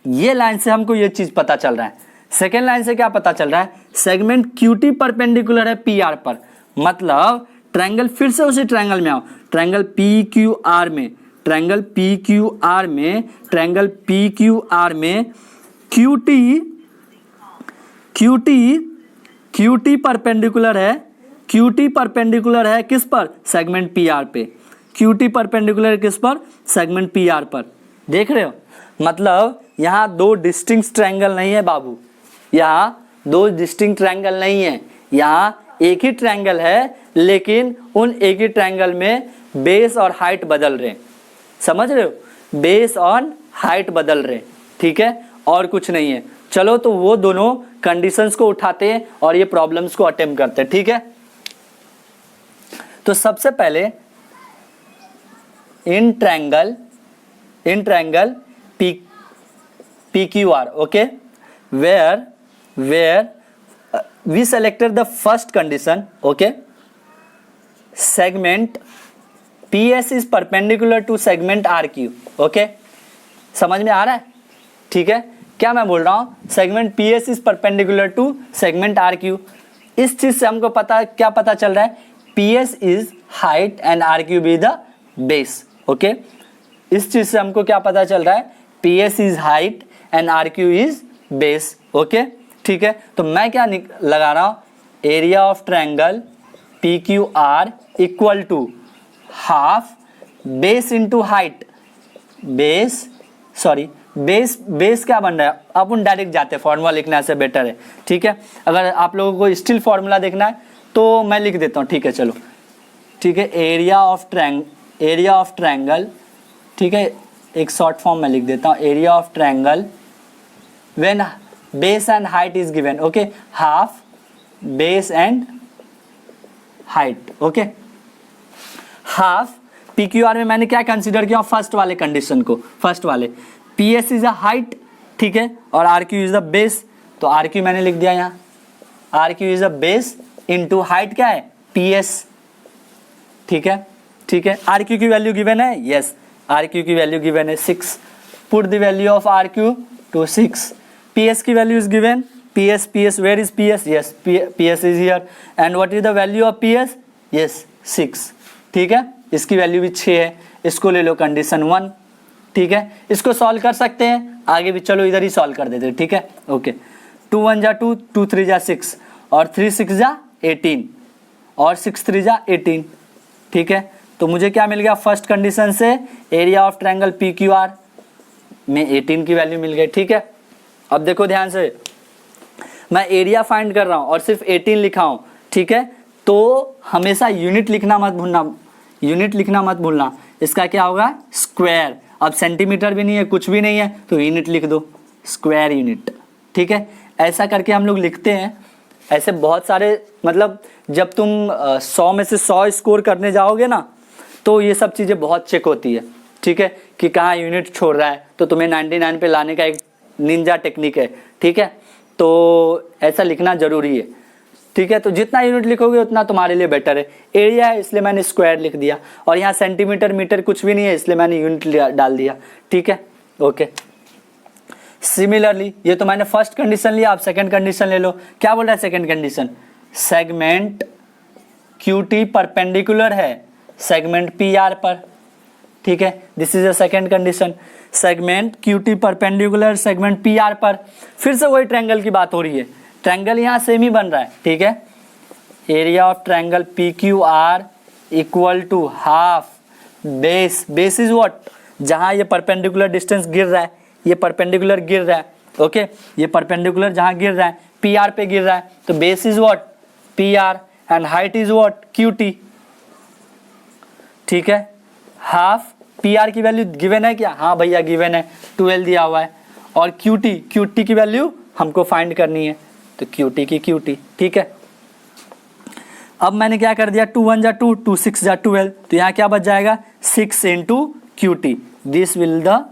ये लाइन से हमको ये चीज़ पता चल रहा है। सेकेंड लाइन से क्या पता चल रहा है, सेगमेंट क्यू टी परपेंडिकुलर है पी आर पर, मतलब ट्रायंगल, फिर से उसी ट्रायंगल में आओ, ट्रायंगल पी क्यू आर में, ट्रायंगल पी क्यू आर में, ट्रायंगल पी क्यू आर में क्यू टी परपेंडिकुलर है, क्यू टी परपेंडिकुलर है किस पर, सेगमेंट पी आर पे, क्यू टी परपेंडिकुलर किस पर, सेगमेंट पी आर पर, देख रहे हो। मतलब यहाँ 2 डिस्टिंक्ट ट्रायंगल नहीं है बाबू, यहाँ 2 डिस्टिंक्ट ट्रायंगल नहीं है, यहाँ एक ही ट्रायंगल है, लेकिन उन एक ही ट्रायंगल में बेस और हाइट बदल रहे, समझ रहे हो, बेस और हाइट बदल रहे, ठीक है, और कुछ नहीं है। चलो तो वो दोनों कंडीशंस को उठाते हैं और ये प्रॉब्लम्स को अटेम्प्ट करते हैं, ठीक है। तो सबसे पहले in triangle P Q R, okay, where we selected the first condition, okay, segment P S is perpendicular to segment R Q, okay, समझ में आ रहा है, ठीक है। क्या मैं बोल रहा हूँ, segment P S is perpendicular to segment R Q, इस चीज से हमको क्या पता चल रहा है, P S is height and R Q be the base, okay, इस चीज से हमको क्या पता चल रहा है, P S is height and R Q is base, okay, ठीक है। तो मैं क्या लगा रहा हूँ, area of triangle P Q R equal to half base into height, base क्या बन रहा है, अपन डायरेक्ट जाते हैं, फॉर्मूला लिखने से बेटर है, ठीक है। अगर आप लोगों को स्टिल फॉर्मूला देखना है तो मैं लिख देता हूँ, ठीक है, चलो, ठीक है, एरिया ऑफ ट्रायंगल, ठीक है, एक शॉर्ट फॉर्म में लिख देता हूँ, area of triangle when base and height is given, okay, half base and height, okay, half P Q are में मैंने क्या कंसीडर किया, फर्स्ट वाले कंडीशन को, फर्स्ट वाले P S is a height, ठीक है, और R Q is a base, तो आर क्यू मैंने लिख दिया यहाँ, R Q is a base into height क्या है, पी एस, ठीक है, ठीक है। आर क्यू की वैल्यू गिवन है, यस, आर क्यू की वैल्यू गिवन है 6, put the value of R Q to 6, P S की value is given, P S, where is P S, yes, P S is here, and what is the value of P S, yes 6, ठीक है, इसकी value भी 6 है, इसको ले लो condition 1, ठीक है। इसको सॉल्व कर सकते हैं, आगे भी चलो इधर ही सॉल्व कर देते हैं, ठीक है, ओके, 2 1 जा 2, 2 3 जा 6, और 3 6 जा 18, और 6 3 जा 18, ठीक है। तो मुझे क्या मिल गया, फर्स्ट कंडीशन से area of triangle P Q are में 18 की वैल्यू मिल गई, ठीक है। अब देखो ध्यान से, मैं एरिया फाइंड कर रहा हूँ और सिर्फ 18 लिखा हूँ, ठीक है, तो हमेशा यूनिट लिखना मत भूलना, यूनिट लिखना मत भूलना। इसका क्या होगा, स्क्वायर। अब सेंटीमीटर भी नहीं है, कुछ भी नहीं है, तो यूनिट लिख दो, स्क्वायर यूनिट, ठीक है। ऐसा करके हम लोग लिखते हैं। ऐसे बहुत सारे, मतलब जब तुम 100 में से 100 स्कोर करने जाओगे ना, तो ये सब चीज़ें बहुत चेक होती है, ठीक है, कि कहाँ यूनिट छोड़ रहा है, तो तुम्हें 99 पे लाने का एक निंजा टेक्निक है, ठीक है। तो ऐसा लिखना ज़रूरी है, ठीक है। तो जितना यूनिट लिखोगे उतना तुम्हारे लिए बेटर है। एरिया है इसलिए मैंने स्क्वायर लिख दिया, और यहाँ सेंटीमीटर मीटर कुछ भी नहीं है इसलिए मैंने यूनिट डाल दिया, ठीक है, ओके। सिमिलरली ये तो मैंने फर्स्ट कंडीशन लिया, आप सेकंड कंडीशन ले लो। क्या बोल रहा है second condition, segment QT perpendicular है सेगमेंट PR पर, ठीक है, this is a second condition. Segment QT perpendicular segment PR पर, फिर से वही ट्रायंगल की बात हो रही है, ट्रायंगल यहाँ सेम ही बन रहा है, ठीक है। Area of triangle PQR equal to half base, base is what, जहाँ ये परपेंडिकुलर डिस्टेंस गिर रहा है, ये परपेंडिकुलर गिर रहा है, ओके, ये परपेंडिकुलर जहाँ गिर रहा है PR पे गिर रहा है, तो base is what PR and height is what QT, ठीक है। हाफ PR की वैल्यू गिवन है क्या, हाँ भैया गिवन है, 12 दिया हुआ है, और QT की वैल्यू हमको फाइंड करनी है, तो QT की QT, ठीक है। अब मैंने क्या कर दिया, 2 1 जा 2, 2 6 जा 12, तो यहाँ क्या बच जाएगा 6 into QT, this will the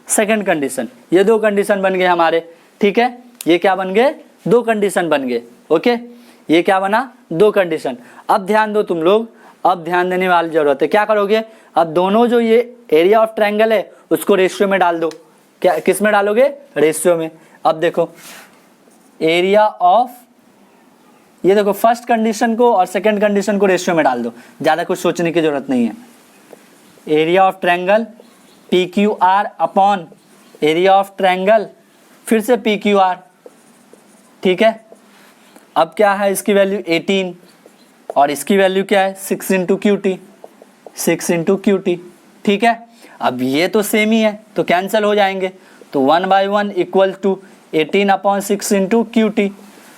second condition. ये दो कंडीशन बन गए हमारे, ठीक है, ये क्या बन गए, दो कंडीशन बन गए, ओके, ये क्या बना, दो कंडीशन। अब ध्यान दो तुम लोग, अब ध्यान देने वाली जरूरत है। क्या करोगे, अब दोनों जो ये एरिया ऑफ ट्रायंगल है उसको रेशियो में डाल दो। क्या, किस में डालोगे, रेशियो में। अब देखो एरिया ऑफ, ये देखो फर्स्ट कंडीशन को और सेकंड कंडीशन को रेशियो में डाल दो, ज्यादा कुछ सोचने की जरूरत नहीं है। Area of triangle PQR upon area of triangle फिर से PQR, ठीक है। अब क्या है, इसकी वैल्यू 18 और इसकी वैल्यू क्या है 6 इंटू QT, 6 इंटू QT, ठीक है। अब ये तो सेम ही है तो कैंसिल हो जाएंगे, तो 1/1 equal to 18 upon 6 into QT।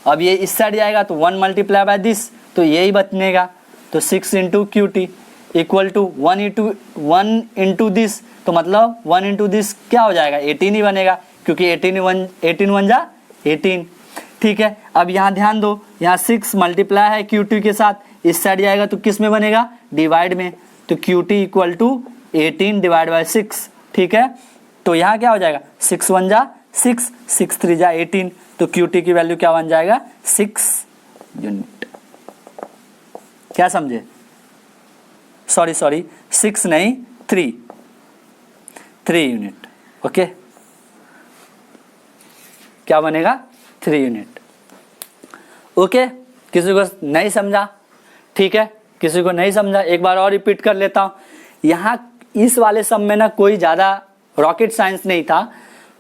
अब ये इस साइड जाएगा तो 1 मल्टीप्लाई बाय दिस, तो यही बचनेगा, तो 6 into QT equal to 1 into this, तो मतलब 1 इंटू दिस क्या हो जाएगा 18 ही बनेगा, क्योंकि 18 1 जा 18, ठीक है। अब यहाँ ध्यान दो, यहाँ 6 मल्टीप्लाई है QT के साथ, इस साइड जाएगा तो किस में बनेगा, डिवाइड में, तो QT equal to 18 divide by 6, ठीक है। तो यहाँ क्या हो जाएगा 6 1 जा 6, 6 3 जा 18, तो QT की वैल्यू क्या बन जाएगा 6 यूनिट। क्या समझे, सॉरी 6 नहीं 3 यूनिट, ओके। क्या बनेगा 3 यूनिट, ओके। किसी को नहीं समझा, ठीक है, किसी को नहीं समझा, एक बार और रिपीट कर लेता हूँ। यहाँ इस वाले सम में ना कोई ज़्यादा रॉकेट साइंस नहीं था,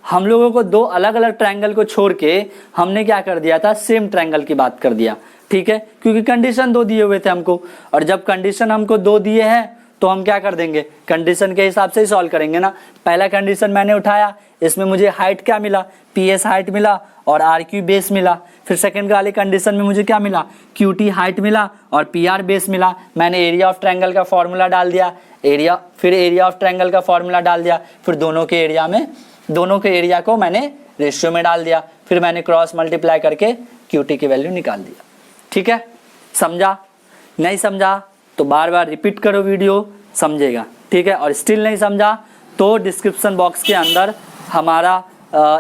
हम लोगों को दो अलग अलग ट्रायंगल को छोड़ के हमने क्या कर दिया था, सेम ट्रायंगल की बात कर दिया, ठीक है, क्योंकि कंडीशन दो दिए हुए थे हमको, और जब कंडीशन हमको दो दिए हैं तो हम क्या कर देंगे, कंडीशन के हिसाब से ही सॉल्व करेंगे ना। पहला कंडीशन मैंने उठाया, इसमें मुझे हाइट क्या मिला, PS हाइट मिला और RQ बेस मिला। फिर सेकंड वाले कंडीशन में मुझे क्या मिला, QT हाइट मिला और PR बेस मिला। मैंने एरिया ऑफ ट्रायंगल का फॉर्मूला डाल दिया, फिर एरिया ऑफ ट्रायंगल का फॉर्मूला डाल दिया, फिर दोनों के एरिया को मैंने रेशियो में डाल दिया, फिर मैंने क्रॉस मल्टीप्लाई करके QT की वैल्यू निकाल दिया, ठीक है। समझा, नहीं समझा तो बार बार रिपीट करो वीडियो, समझेगा, ठीक है। और स्टिल नहीं समझा तो डिस्क्रिप्शन बॉक्स के अंदर हमारा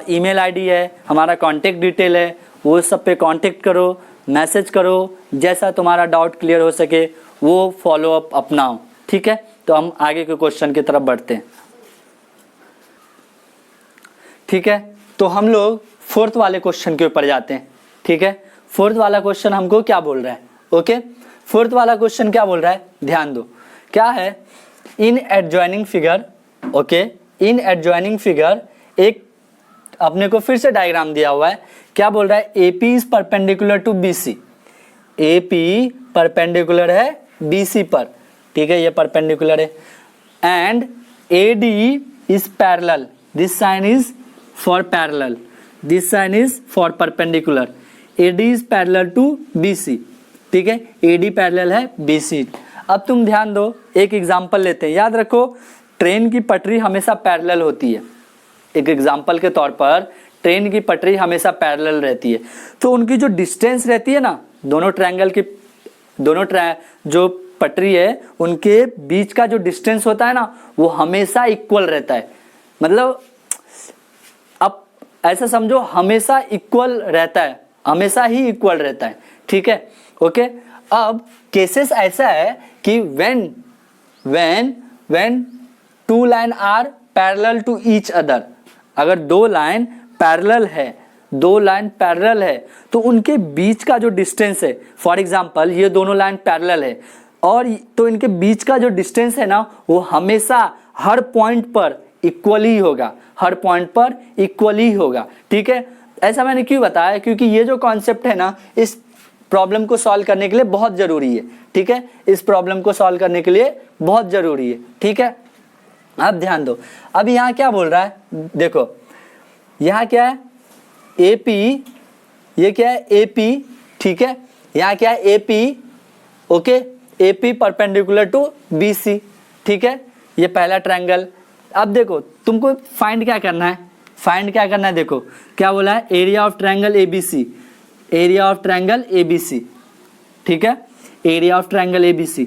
ईमेल आईडी है, हमारा कांटेक्ट डिटेल है, वो सब पे कांटेक्ट करो, मैसेज करो, जैसा तुम्हारा डाउट क्लियर हो सके वो फॉलो अप अपनाओ, ठीक है। तो हम आगे के क्वेश्चन की तरफ बढ़ते हैं, ठीक है। तो हम लोग फोर्थ वाले क्वेश्चन के ऊपर जाते हैं, ठीक है। फोर्थ वाला क्वेश्चन हमको क्या बोल रहा है, ओके। फोर्थ वाला क्वेश्चन क्या बोल रहा है, ध्यान दो, क्या है, in adjoining figure, okay, in adjoining figure एक अपने को फिर से डायग्राम दिया हुआ है। क्या बोल रहा है, AP is perpendicular to BC, AP perpendicular है BC पर, ठीक है, ये परपेंडिकुलर है, and AD is parallel, this sign is for parallel, this sign is for perpendicular, AD is parallel to BC, ठीक है, AD पैरेलल है BC। अब तुम ध्यान दो, एक एग्जांपल लेते हैं। याद रखो ट्रेन की पटरी हमेशा पैरेलल होती है, एक एग्जांपल के तौर पर ट्रेन की पटरी हमेशा पैरेलल रहती है, तो उनकी जो डिस्टेंस रहती है ना, दोनों ट्रायंगल की जो पटरी है उनके बीच का जो डिस्टेंस होता है ना वो हमेशा इक्वल रहता है। मतलब अब ऐसा समझो हमेशा इक्वल रहता है, हमेशा ही इक्वल रहता है, ठीक है, ओके। अब केसेस ऐसा है कि when two line are parallel to each other, अगर दो लाइन पैरेलल है तो उनके बीच का जो डिस्टेंस है, फॉर एग्जांपल ये दोनों लाइन पैरेलल है और तो इनके बीच का जो डिस्टेंस है ना वो हमेशा हर पॉइंट पर इक्वली होगा, हर पॉइंट पर इक्वली होगा, ठीक है। ऐसा मैंने क्यों बताया, क्योंकि ये जो कॉन्सेप्ट है ना इस प्रॉब्लम को सॉल्व करने के लिए बहुत जरूरी है, ठीक है, इस प्रॉब्लम को सॉल्व करने के लिए बहुत जरूरी है, ठीक है। अब ध्यान दो, अब यहाँ क्या बोल रहा है, देखो यहाँ क्या है AP, ये क्या है AP, ठीक है, यहाँ क्या है AP, okay, AP perpendicular to BC, ठीक है, ये पहला ट्रायंगल। अब देखो तुमको फाइंड क्या करना है, देखो क्या बोला है, एरिया ऑफ ट्रायंगल ABC, ठीक है, area of triangle ABC।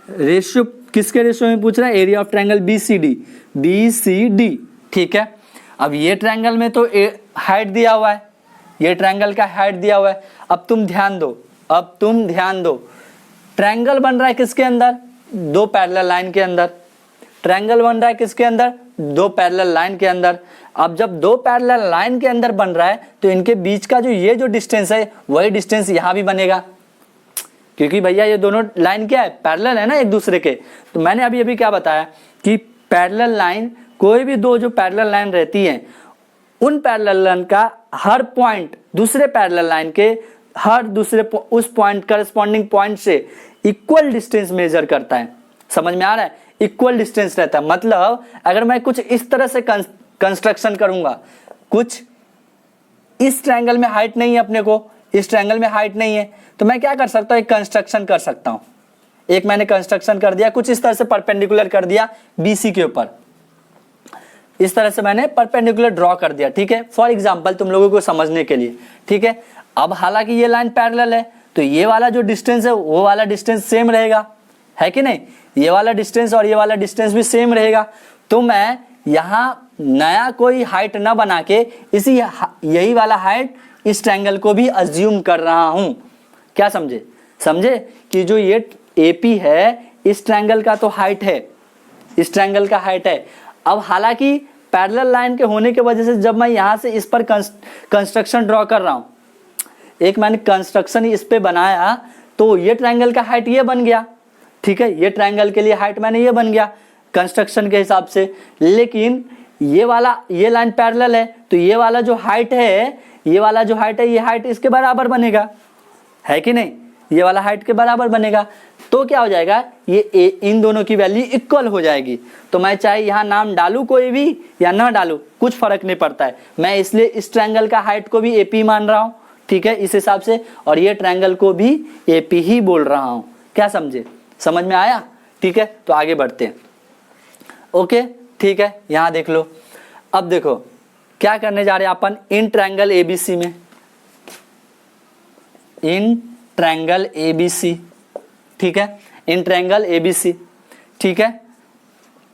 Ratio किसके रेशियो में पूछ रहा है, एरिया ऑफ ट्रायंगल BCD, ठीक है। अब ये ट्रायंगल में तो हाइट दिया हुआ है, ये ट्रायंगल का हाइट दिया हुआ है। अब तुम ध्यान दो, ट्रायंगल बन रहा है किसके अंदर, दो पैरेलल लाइन के अंदर, ट्रायंगल बन रहा है किसके अंदर, दो पैरेलल लाइन के अंदर। अब जब दो पैरेलल लाइन के अंदर बन रहा है तो इनके बीच का जो डिस्टेंस है वही डिस्टेंस यहाँ भी बनेगा, क्योंकि भैया ये दोनों लाइन क्या है, पैरेलल है ना एक दूसरे के। तो मैंने अभी क्या बताया कि पैरेलल लाइन, कोई भी दो जो पैरेलल लाइन रहती है उन पैरेलल लाइन का हर पॉइंट दूसरे पैरेलल लाइन के हर दूसरे उस पॉइंट करस्पॉन्डिंग पॉइंट से इक्वल डिस्टेंस मेजर करता है। समझ में आ रहा है, इक्वल डिस्टेंस रहता है। मतलब अगर मैं कुछ इस तरह से कंस्ट्रक्शन करूंगा, कुछ इस ट्रायंगल में हाइट नहीं है, अपने को इस ट्रायंगल में हाइट नहीं है, तो मैं क्या कर सकता हूं, एक कंस्ट्रक्शन कर सकता हूं। एक मैंने कंस्ट्रक्शन कर दिया, कुछ इस तरह से परपेंडिकुलर कर दिया BC के ऊपर, इस तरह से मैंने परपेंडिकुलर ड्रॉ कर दिया, ठीक है, फॉर एग्जांपल तुम लोगों को समझने के लिए, ठीक है। अब हालांकि ये लाइन पैरेलल है तो ये वाला जो डिस्टेंस है वो वाला डिस्टेंस सेम रहेगा, है कि नहीं, ये वाला डिस्टेंस और ये वाला डिस्टेंस भी सेम रहेगा। तो मैं यहाँ नया कोई हाइट ना बना के यही वाला हाइट इस ट्रायंगल को भी अज्यूम कर रहा हूं। क्या समझे कि जो ये AP है इस ट्रायंगल का तो हाइट है, इस ट्रायंगल का हाइट है। अब हालांकि पैरेलल लाइन के होने की वजह से जब मैं यहाँ से इस पर कंस्ट्रक्शन ड्रॉ कर रहा हूँ, एक मैंने कंस्ट्रक्शन इस पे बनाया तो ये ट्रायंगल का हाइट ये बन गया, ठीक है, ये ट्रायंगल के लिए हाइट मैंने ये बन गया कंस्ट्रक्शन के हिसाब से। लेकिन ये लाइन पैरेलल है तो ये वाला जो हाइट है ये हाइट इसके बराबर बनेगा, है कि नहीं, ये वाला हाइट के बराबर बनेगा। तो क्या हो जाएगा, ये इन दोनों की वैल्यू इक्वल हो जाएगी। तो मैं चाहे यहाँ नाम डालूं कोई भी या ना डालूं कुछ फर्क नहीं पड़ता है, मैं इसलिए इस ट्रायंगल का हाइट को भी AP मान रहा हूँ, ठीक है, इस हिसाब से, और ये ट्रायंगल को भी AP ही बोल रहा हूँ। क्या समझ में आया, ठीक है। तो आगे बढ़ते हैं, ओके, ठीक है, यहाँ देख लो। अब देखो क्या करने जा रहे हैं अपन इन ट्रायंगल ABC में, इन ट्रायंगल ABC, ठीक है, इन ट्रायंगल ABC, ठीक है।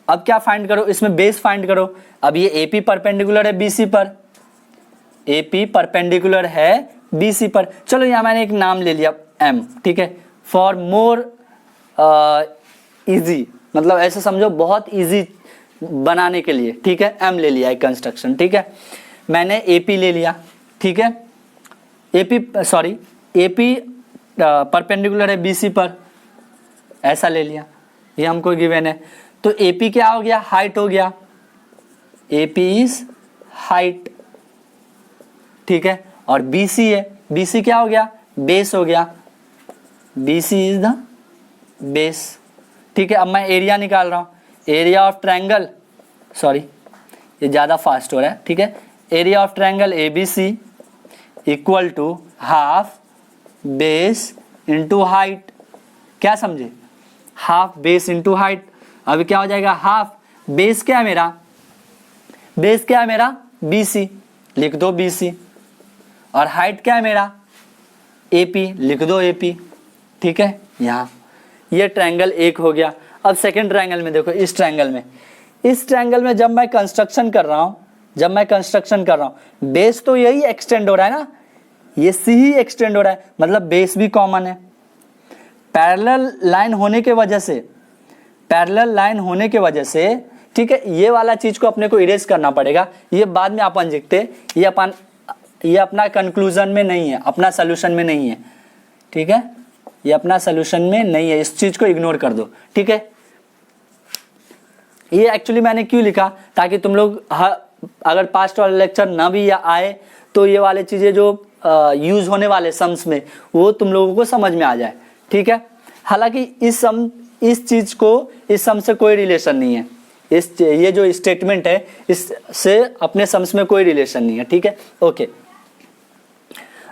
अब क्या फाइंड करो, इसमें बेस फाइंड करो। अब ये AP परपेंडिकुलर है BC पर, AP परपेंडिकुलर है BC पर। चलो यहाँ मैंने एक नाम ले लिया M, ठीक है, फॉर मोर इजी, मतलब ऐसे समझो बहुत इजी बनाने के लिए, ठीक है, M ले लिया एक कंस्ट्रक्शन, ठीक है। मैंने AP ले लिया, ठीक है, AP परपेंडिकुलर है BC पर, ऐसा ले लिया, ये हमको गिवन है। तो AP क्या हो गया, हाइट हो गया, AP इज हाइट, ठीक है, और BC है, BC क्या हो गया, बेस हो गया, BC इज द बेस, ठीक है। अब मैं एरिया निकाल रहा हूं, एरिया ऑफ ट्रायंगल, सॉरी ये ज़्यादा फास्ट हो रहा है, ठीक है, area of triangle ABC equal to half base into height. क्या समझे? Half base into height. अब क्या हो जाएगा? हाफ बेस क्या है मेरा? बेस क्या है मेरा? BC, लिख दो BC। और हाइट क्या है मेरा? AP, लिख दो AP। ठीक है, यहाँ ये ट्रायंगल एक हो गया। अब सेकंड ट्रायंगल में देखो, इस ट्रायंगल में जब मैं कंस्ट्रक्शन कर रहा हूँ, बेस तो यही एक्सटेंड हो रहा है ना, ये C ही एक्सटेंड हो रहा है, मतलब बेस भी कॉमन है। पैरेलल लाइन होने के वजह से ठीक है, ये वाला चीज को अपने को इरेज करना पड़ेगा, ये बाद में अपन लिखते, ये अपना कंक्लूजन में नहीं है, अपना सोल्यूशन में नहीं है। ठीक है, ये अपना सोल्यूशन में नहीं है, इस चीज को इग्नोर कर दो। ठीक है, ये एक्चुअली मैंने क्यों लिखा, ताकि तुम लोग अगर पास्ट वाला लेक्चर ना भी आए तो ये वाले चीजें जो यूज होने वाले सम्स में वो तुम लोगों को समझ में आ जाए। ठीक है, हालांकि इस सम से कोई रिलेशन नहीं है, ये जो स्टेटमेंट है इससे अपने सम्स में कोई रिलेशन नहीं है। ठीक है, ओके।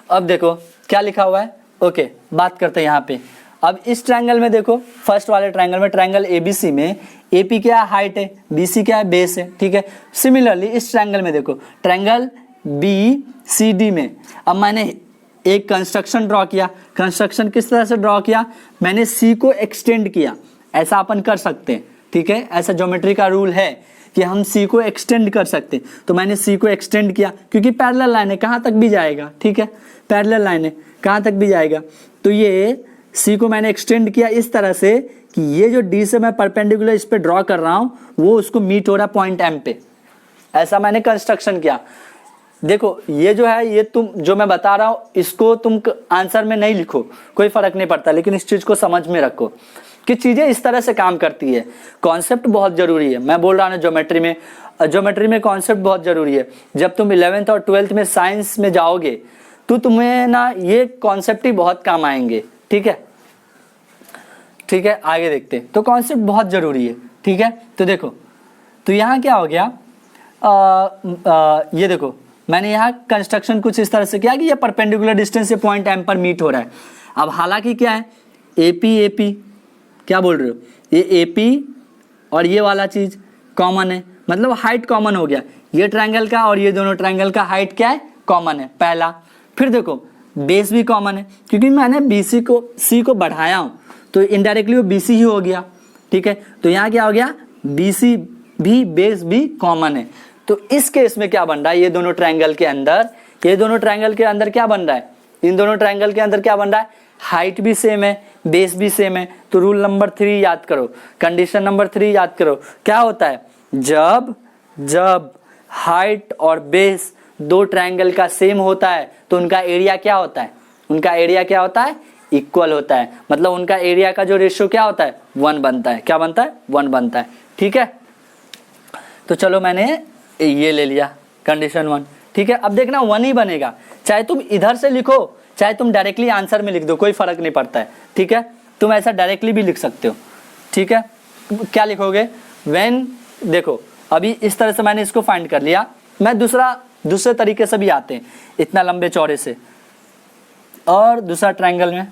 अब देखो क्या लिखा हुआ है। ओके, बात करते हैं यहाँ पे। अब इस ट्रायंगल में देखो, फर्स्ट वाले ट्रायंगल में, ट्रायंगल ABC में AP क्या है? हाइट है, BC क्या है? बेस है। ठीक है, सिमिलरली इस ट्रायंगल में देखो, ट्रायंगल BCD में अब मैंने एक कंस्ट्रक्शन ड्रॉ किया। कंस्ट्रक्शन किस तरह से ड्रॉ किया? मैंने C को एक्सटेंड किया, ऐसा अपन कर सकते हैं। ठीक है, ऐसा ज्योमेट्री का रूल है कि हम C को एक्सटेंड कर सकते हैं, तो मैंने C को एक्सटेंड किया क्योंकि पैरेलल लाइन है, कहाँ तक भी जाएगा। ठीक है, पैरेलल लाइन है, कहाँ तक भी जाएगा, तो ये C को मैंने एक्सटेंड किया इस तरह से कि ये जो D से मैं परपेंडिकुलर इस पे ड्रॉ कर रहा हूँ वो उसको मीट हो रहा है पॉइंट M पे, ऐसा मैंने कंस्ट्रक्शन किया। देखो ये जो है, ये तुम जो मैं बता रहा हूँ इसको तुम आंसर में नहीं लिखो, कोई फर्क नहीं पड़ता, लेकिन इस चीज को समझ में रखो कि चीजें इस तरह से काम करती है। कॉन्सेप्ट बहुत जरूरी है, मैं बोल रहा हूँ ज्योमेट्री में कॉन्सेप्ट बहुत जरूरी है। जब तुम 11th और 12th में साइंस में जाओगे तो तुम्हें ना ये कॉन्सेप्ट ही बहुत काम आएंगे। ठीक है, ठीक है, आगे देखते हैं। तो कॉन्सेप्ट बहुत जरूरी है। ठीक है, तो देखो, तो यहाँ क्या हो गया, ये देखो मैंने यहाँ कंस्ट्रक्शन कुछ इस तरह से किया कि ये परपेंडिकुलर डिस्टेंस से पॉइंट M पर मीट हो रहा है। अब हालांकि क्या है, AP क्या बोल रहे हो, ये AP और ये वाला चीज कॉमन है, मतलब हाइट कॉमन हो गया। ये ट्रायंगल का और ये दोनों ट्रायंगल का हाइट क्या है? कॉमन है, पहला। फिर देखो बेस भी कॉमन है, क्योंकि मैंने C को बढ़ाया हूं तो इनडायरेक्टली वो BC ही हो गया। ठीक है, तो यहाँ क्या हो गया, BC भी बेस भी कॉमन है। तो इस केस में क्या बन रहा है, ये दोनों ट्रायंगल के अंदर क्या बन रहा है, इन दोनों ट्रायंगल के अंदर क्या बन रहा है, हाइट भी सेम है, बेस भी सेम है। तो रूल नंबर 3 याद करो, कंडीशन नंबर 3 याद करो, क्या होता है, जब हाइट और बेस दो ट्रायंगल का सेम होता है तो उनका एरिया क्या होता है, इक्वल होता है। मतलब उनका एरिया का जो रेशियो क्या होता है, 1 बनता है। क्या बनता है? 1 बनता है। ठीक है, तो चलो मैंने ये ले लिया कंडीशन 1। ठीक है, अब देखना 1 ही बनेगा, चाहे तुम इधर से लिखो चाहे तुम डायरेक्टली आंसर में लिख दो, कोई फर्क नहीं पड़ता है। ठीक है, तुम ऐसा डायरेक्टली भी लिख सकते हो। ठीक है, क्या लिखोगे, व्हेन, देखो अभी इस तरह से मैंने इसको फाइंड कर लिया, मैं दूसरे तरीके से भी आते हैं, इतना लंबे चौड़े से। और दूसरा ट्रायंगल में,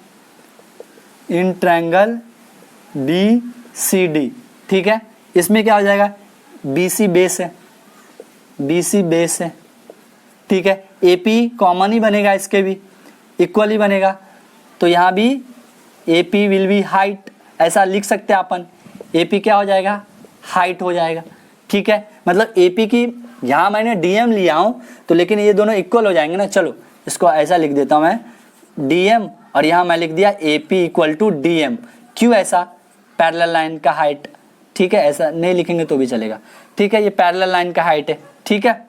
इन ट्रायंगल BCD, ठीक है, इसमें क्या हो जाएगा, BC बेस है। ठीक है, AP कॉमन ही बनेगा, इसके भी इक्वल ही बनेगा, तो यहाँ भी AP विल बी हाइट, ऐसा लिख सकते हैं अपन। AP क्या हो जाएगा, हाइट हो जाएगा। ठीक है, मतलब AP की यहाँ मैंने DM लिया हूँ तो, लेकिन ये दोनों इक्वल हो जाएंगे ना। चलो इसको ऐसा लिख देता हूँ मैं, DM, और यहाँ मैं लिख दिया AP इक्वल टू DM। क्यों ऐसा, पैरेलल लाइन का हाइट। ठीक है, ऐसा नहीं लिखेंगे तो भी चलेगा। ठीक है, ये पैरेलल लाइन का हाइट है। ठीक है,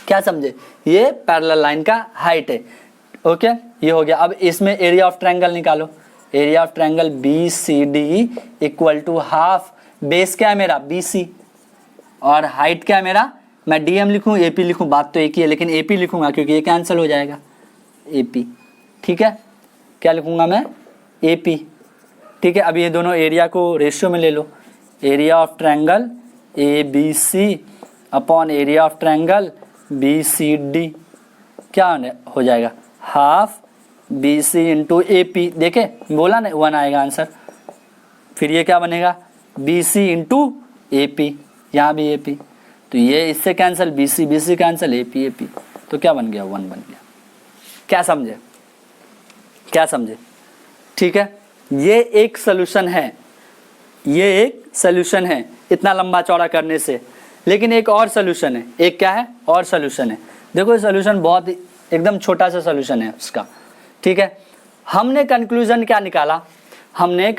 क्या समझे, ये पैरेलल लाइन का हाइट है। ओके, ये हो गया। अब इसमें एरिया ऑफ ट्रायंगल निकालो, area of triangle BCD equal to half, base क्या है मेरा, BC, और हाइट क्या है मेरा, मैं DM लिखूं AP लिखूं, बात तो एक ही है, लेकिन AP लिखूंगा क्योंकि ये कैंसिल हो जाएगा, AP। ठीक है, क्या लिखूंगा मैं, AP। ठीक है, अब ये दोनों एरिया को रेशियो में ले लो, area of triangle ABC upon area of triangle BCD क्या हो जाएगा, हाफ BC इंटू AP। देखे बोला ना 1 आएगा आंसर। फिर ये क्या बनेगा, BC इंटू AP, यहाँ भी AP, तो ये इससे कैंसिल, BC कैंसिल, AP। तो क्या बन गया, 1 बन गया। क्या समझे, क्या समझे? ठीक है, ये एक सोल्यूशन है, ये एक सोल्यूशन है इतना लंबा चौड़ा करने से। लेकिन एक और सोल्यूशन है, एक क्या है और सोल्यूशन है। देखो ये सोल्यूशन बहुत एकदम छोटा सा सोल्यूशन है उसका। ठीक है, हमने कंक्लूजन क्या निकाला, हमने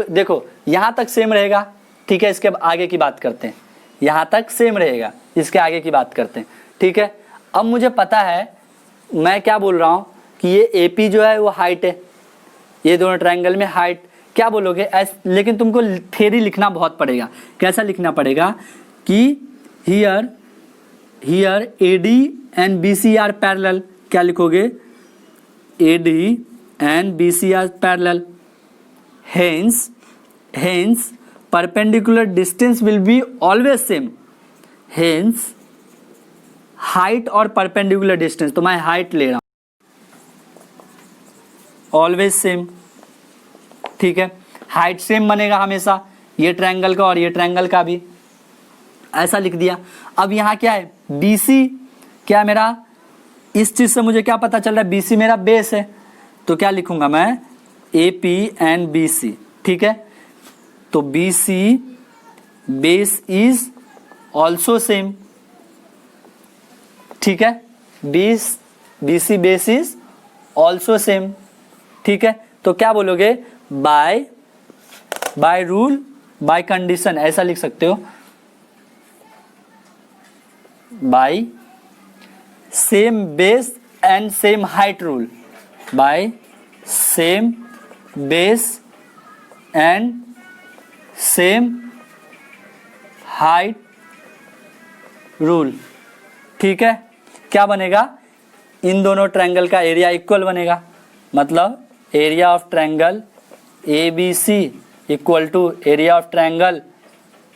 देखो यहाँ तक सेम रहेगा। ठीक है, इसके आगे की बात करते हैं, यहाँ तक सेम रहेगा, इसके आगे की बात करते हैं। ठीक है, अब मुझे पता है मैं क्या बोल रहा हूँ कि ये AP जो है वो हाइट है, ये दोनों ट्रायंगल में हाइट क्या बोलोगे लेकिन तुमको थ्योरी लिखना बहुत पड़ेगा। कैसा लिखना पड़ेगा कि here AD and BC are parallel. क्या लिखोगे, AD and BC are parallel, hence perpendicular distance will be always same। hence height और परपेंडिकुलर डिस्टेंस, तो मैं हाइट ले रहा हूं, ऑलवेज सेम। ठीक है, हाइट सेम बनेगा हमेशा, ये ट्रायंगल का और ये ट्रायंगल का भी, ऐसा लिख दिया। अब यहाँ क्या है, BC क्या मेरा, इस चीज से मुझे क्या पता चल रहा है, BC मेरा बेस है, तो क्या लिखूंगा मैं, AP एंड BC। ठीक है, तो BC base is also same. ठीक है, BC base is also same. ठीक है, तो क्या बोलोगे, बाय रूल बाय कंडीशन, ऐसा लिख सकते हो, by same base and same height rule, by same base and same height rule. ठीक है, क्या बनेगा, इन दोनों ट्रायंगल का एरिया इक्वल बनेगा, मतलब area of triangle ABC equal to area of triangle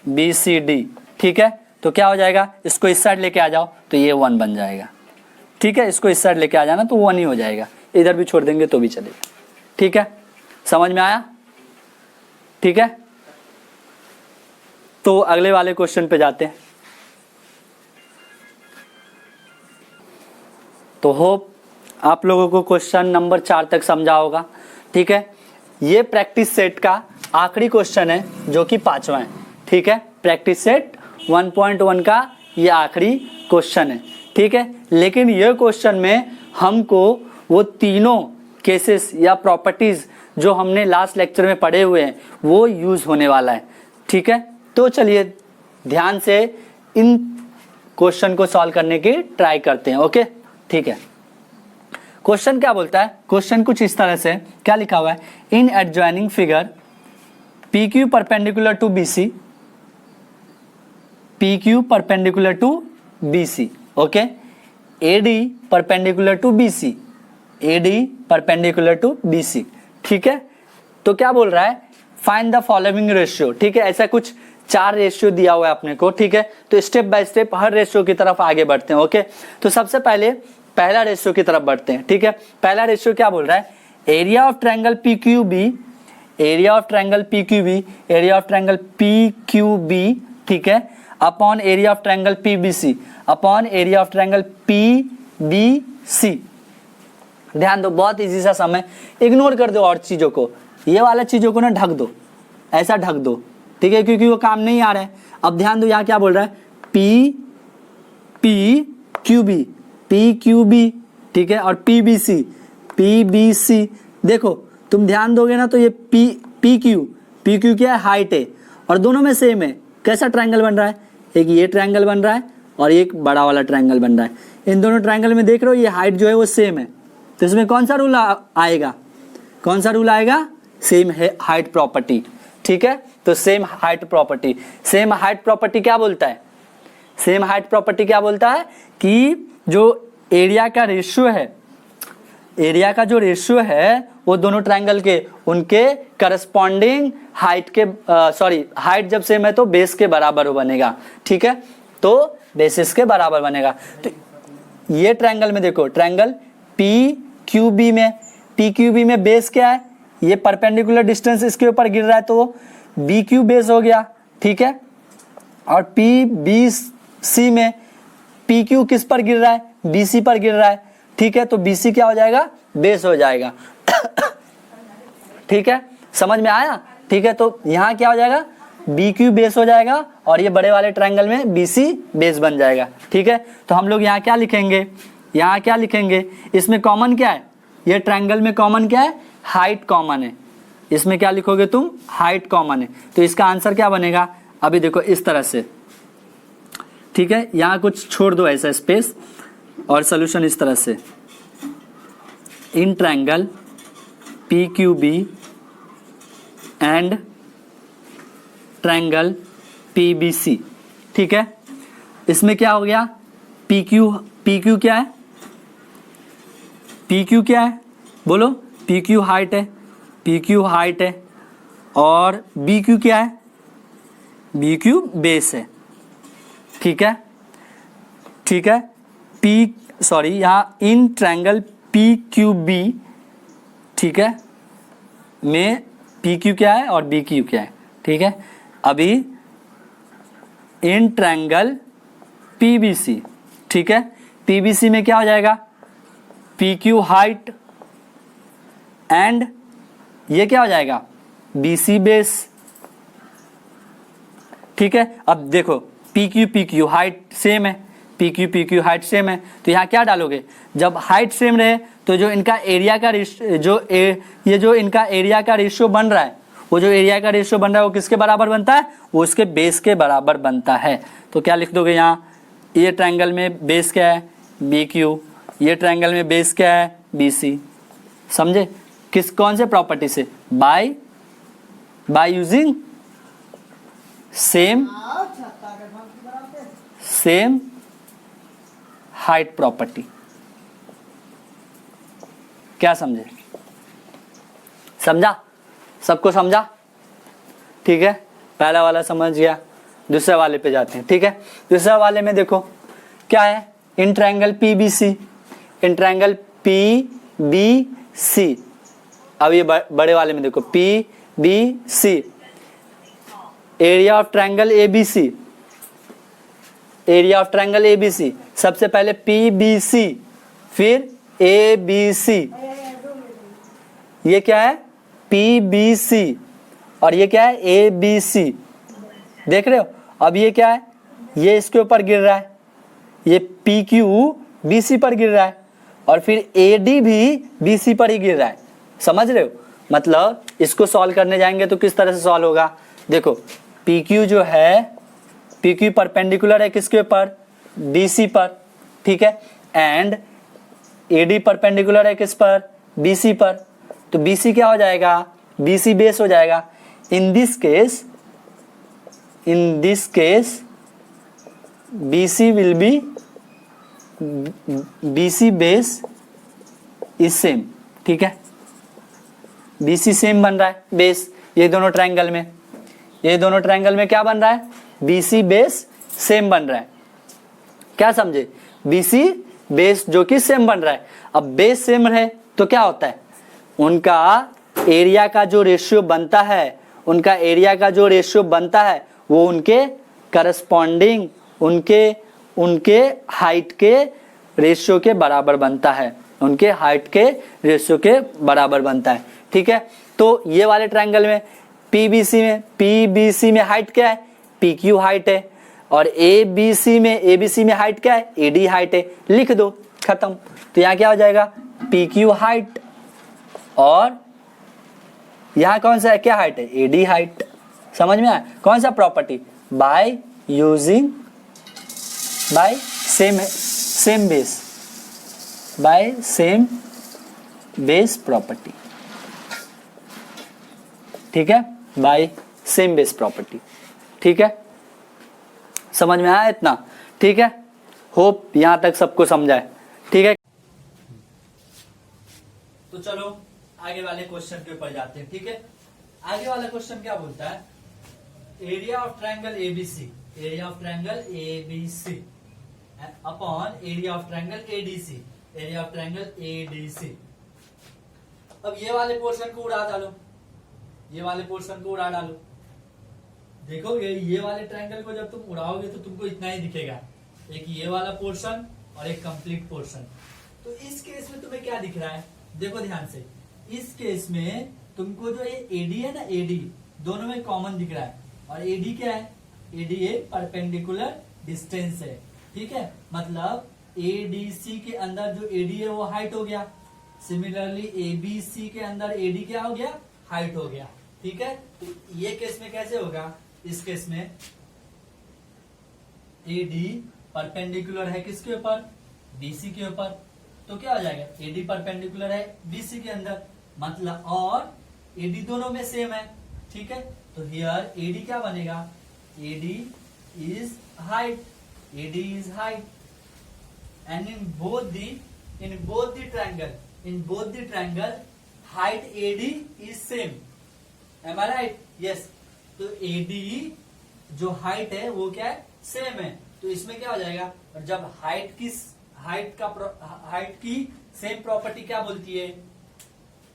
BCD। ठीक है, तो क्या हो जाएगा, इसको इस साइड लेके आ जाओ तो ये 1 बन जाएगा। ठीक है, इसको इस साइड लेके आ जाना तो 1 ही हो जाएगा, इधर भी छोड़ देंगे तो भी चलेगा। ठीक है, समझ में आया? ठीक है, तो अगले वाले क्वेश्चन पे जाते हैं। तो होप आप लोगों को क्वेश्चन नंबर 4 तक समझा होगा। ठीक है, ये प्रैक्टिस सेट का आखिरी क्वेश्चन है जो कि 5वां है। ठीक है, प्रैक्टिस सेट 1.1 का ये आखिरी क्वेश्चन है। ठीक है, लेकिन ये क्वेश्चन में हमको वो तीनों केसेस या प्रॉपर्टीज जो हमने लास्ट लेक्चर में पढ़े हुए हैं वो यूज होने वाला है। ठीक है, तो चलिए ध्यान से इन क्वेश्चन को सॉल्व करने की ट्राई करते हैं। ओके, ठीक है, क्वेश्चन क्या बोलता है, क्वेश्चन कुछ इस तरह से क्या लिखा हुआ है, in adjoining figure PQ perpendicular to BC, PQ perpendicular to BC, okay, AD perpendicular to BC, AD perpendicular to BC। ठीक है, तो क्या बोल रहा है, फाइंड द फॉलोइंग रेशियो। ठीक है, ऐसा कुछ 4 रेशियो दिया हुआ है अपने को। ठीक है, तो step by step her ratio की तरफ आगे बढ़ते हैं। ओके, तो सबसे पहले पहला रेशियो की तरफ बढ़ते हैं। ठीक है, पहला रेशियो क्या बोल रहा है, area of triangle PQB, area of triangle PQB, area of triangle PQB, ठीक है, upon area of triangle PBC, upon area of triangle PBC। ध्यान दो, बहुत इजी सा सम है, इग्नोर कर दो और चीजों को, ये वाला चीजों को ना ढक दो, ऐसा ढक दो। ठीक है, क्योंकि वो काम नहीं आ रहा है। अब ध्यान दो, यहाँ क्या बोल रहा है, PQB, ठीक है, और PBC। देखो तुम ध्यान दोगे ना तो ये PQ क्या है, हाइट है, और दोनों में सेम है। कैसा ट्रायंगल बन रहा है, एक ये ट्रायंगल बन रहा है और एक बड़ा वाला ट्रायंगल बन रहा है। इन दोनों ट्रायंगल में देख रहे हो ये हाइट जो है वो सेम है, तो इसमें कौन सा रूल आएगा, कौन सा रूल आएगा, सेम है हाइट प्रॉपर्टी। ठीक है, तो same height property, same height property क्या बोलता है, सेम हाइट प्रॉपर्टी क्या बोलता है कि जो एरिया का रेशियो है, एरिया का जो रेशियो है वो दोनों ट्रायंगल के उनके करस्पॉन्डिंग हाइट के हाइट जब सेम है तो बेस के बराबर बनेगा। ठीक है, तो बेसिस के बराबर बनेगा। तो ये ट्रायंगल में देखो, ट्रायंगल पी क्यू बी में बेस क्या है, ये परपेंडिकुलर डिस्टेंस इसके ऊपर गिर रहा है तो बी क्यू बेस हो गया, ठीक है। और पी बी सी में पी क्यू किस पर गिर रहा है, बी सी पर गिर रहा है, ठीक है। तो बी सी क्या हो जाएगा, बेस हो जाएगा ठीक है, समझ में आया, ठीक है। तो यहाँ क्या हो जाएगा, बी क्यू बेस हो जाएगा और ये बड़े वाले ट्रायंगल में बी सी बेस बन जाएगा, ठीक है। तो हम लोग यहाँ क्या लिखेंगे, यहाँ क्या लिखेंगे, इसमें कॉमन क्या है, ये ट्रायंगल में कॉमन क्या है, हाइट कॉमन है। इसमें क्या लिखोगे तुम, हाइट कॉमन है। तो इसका आंसर क्या बनेगा, अभी देखो इस तरह से, ठीक है। यहाँ कुछ छोड़ दो ऐसा स्पेस और सोल्यूशन इस तरह से, in triangle P Q B and triangle P B C, ठीक है। इसमें क्या हो गया, पी क्यू क्या है, पी क्यू क्या है बोलो, पी क्यू हाइट है, पी क्यू हाइट है। और बी क्यू क्या है, बी क्यू बेस है, ठीक है, ठीक है। यहाँ in triangle P Q B, ठीक है, में पी क्यू क्या है और बी क्यू क्या है, ठीक है। अभी in triangle P B C, ठीक है, पी बी सी में क्या हो जाएगा, पी क्यू हाइट एंड ये क्या हो जाएगा, बी सी बेस, ठीक है। अब देखो पी क्यू हाइट सेम है, पी क्यू हाइट सेम है, तो यहाँ क्या डालोगे, जब हाइट सेम रहे तो जो इनका एरिया का ये जो इनका एरिया का रेशियो बन रहा है, वो जो एरिया का रेशियो बन रहा है वो किसके बराबर बनता है, वो उसके बेस के बराबर बनता है। तो क्या लिख दोगे यहाँ, ये ट्रायंगल में बेस क्या है, बी क्यू, ये ट्रायंगल में बेस क्या है, बी सी। समझे, कौन से प्रॉपर्टी से, by using same height property. क्या समझे, समझा, सबको समझा, ठीक है। पहला वाला समझ गया, दूसरे वाले पे जाते हैं, ठीक है। दूसरे वाले में देखो क्या है, in triangle P B C, in triangle P B C. अब ये बड़े वाले में देखो P B C, area of triangle A B C, area of triangle A B C. सबसे पहले पी बी सी फिर ए बी सी, ये क्या है, पी बी सी और ये क्या है, ए बी सी। देख रहे हो, अब ये क्या है, ये इसके ऊपर गिर रहा है, ये पी क्यू बी सी पर गिर रहा है और फिर ए डी भी बी सी पर ही गिर रहा है। समझ रहे हो, मतलब इसको सॉल्व करने जाएंगे तो किस तरह से सॉल्व होगा, देखो पी क्यू जो है, पी क्यू परपेंडिकुलर है किसके ऊपर, बी सी पर, ठीक है। एंड ए डी परपेंडिकुलर है किस पर, बी सी पर। तो बी सी क्या हो जाएगा, बी सी बेस हो जाएगा। In this case B C will be, B C base is same, ठीक है। बी सी सेम बन रहा है बेस, ये दोनों ट्रायंगल में क्या बन रहा है, बी सी बेस सेम बन रहा है। क्या समझे, बी सी बेस जो कि सेम बन रहा है। अब बेस सेम रहे तो क्या होता है, उनका एरिया का जो रेशियो बनता है, वो उनके करस्पॉन्डिंग उनके हाइट के रेशियो के बराबर बनता है, ठीक है। तो ये वाले ट्रायंगल में पीबीसी में हाइट क्या है, पी क्यू हाइट है, और एबीसी में हाइट क्या है, एडी हाइट है। लिख दो, खत्म। तो यहाँ क्या हो जाएगा, पी क्यू हाइट और यहाँ कौन सा है, क्या हाइट है, एडी हाइट। समझ में आया, कौन सा property, by same base property, ठीक है, बाय सेम बेस प्रॉपर्टी, ठीक है। समझ में आया इतना, ठीक है। होप यहां तक सबको समझा है, ठीक है। तो चलो आगे वाले क्वेश्चन के ऊपर जाते हैं, ठीक है। आगे वाला क्वेश्चन क्या बोलता है, area of triangle ABC upon area of triangle ADC, area of triangle ADC. अब ये वाले पोर्शन को उड़ा डालो, ये वाले पोर्शन को उड़ा डालो। देखोगे ये वाले ट्रायंगल को जब तुम उड़ाओगे तो तुमको इतना ही दिखेगा, एक ये वाला पोर्शन और एक कंप्लीट पोर्शन। तो इस केस में तुम्हें क्या दिख रहा है, देखो ध्यान से, इस केस में तुमको जो ये एडी है ना, एडी दोनों में कॉमन दिख रहा है। और एडी क्या है, एडी एक परपेंडिकुलर डिस्टेंस है, ठीक है। मतलब एडीसी के अंदर जो एडी है वो हाइट हो गया, सिमिलरली एबीसी के अंदर एडी क्या हो गया, हाइट हो गया, ठीक है। तो ये केस में कैसे होगा, इस केस में एडी परपेंडिकुलर है किसके ऊपर, बीसी के ऊपर, तो क्या हो जाएगा, एडी परपेंडिकुलर है बीसी के अंदर, मतलब और एडी दोनों में सेम है, ठीक है। तो हियर एडी क्या बनेगा, AD is height, AD is height, and in both the triangle height AD is same, am I right, yes. तो एडी जो हाइट है वो क्या है, सेम है। तो इसमें क्या हो जाएगा, और जब हाइट की सेम प्रॉपर्टी क्या बोलती है,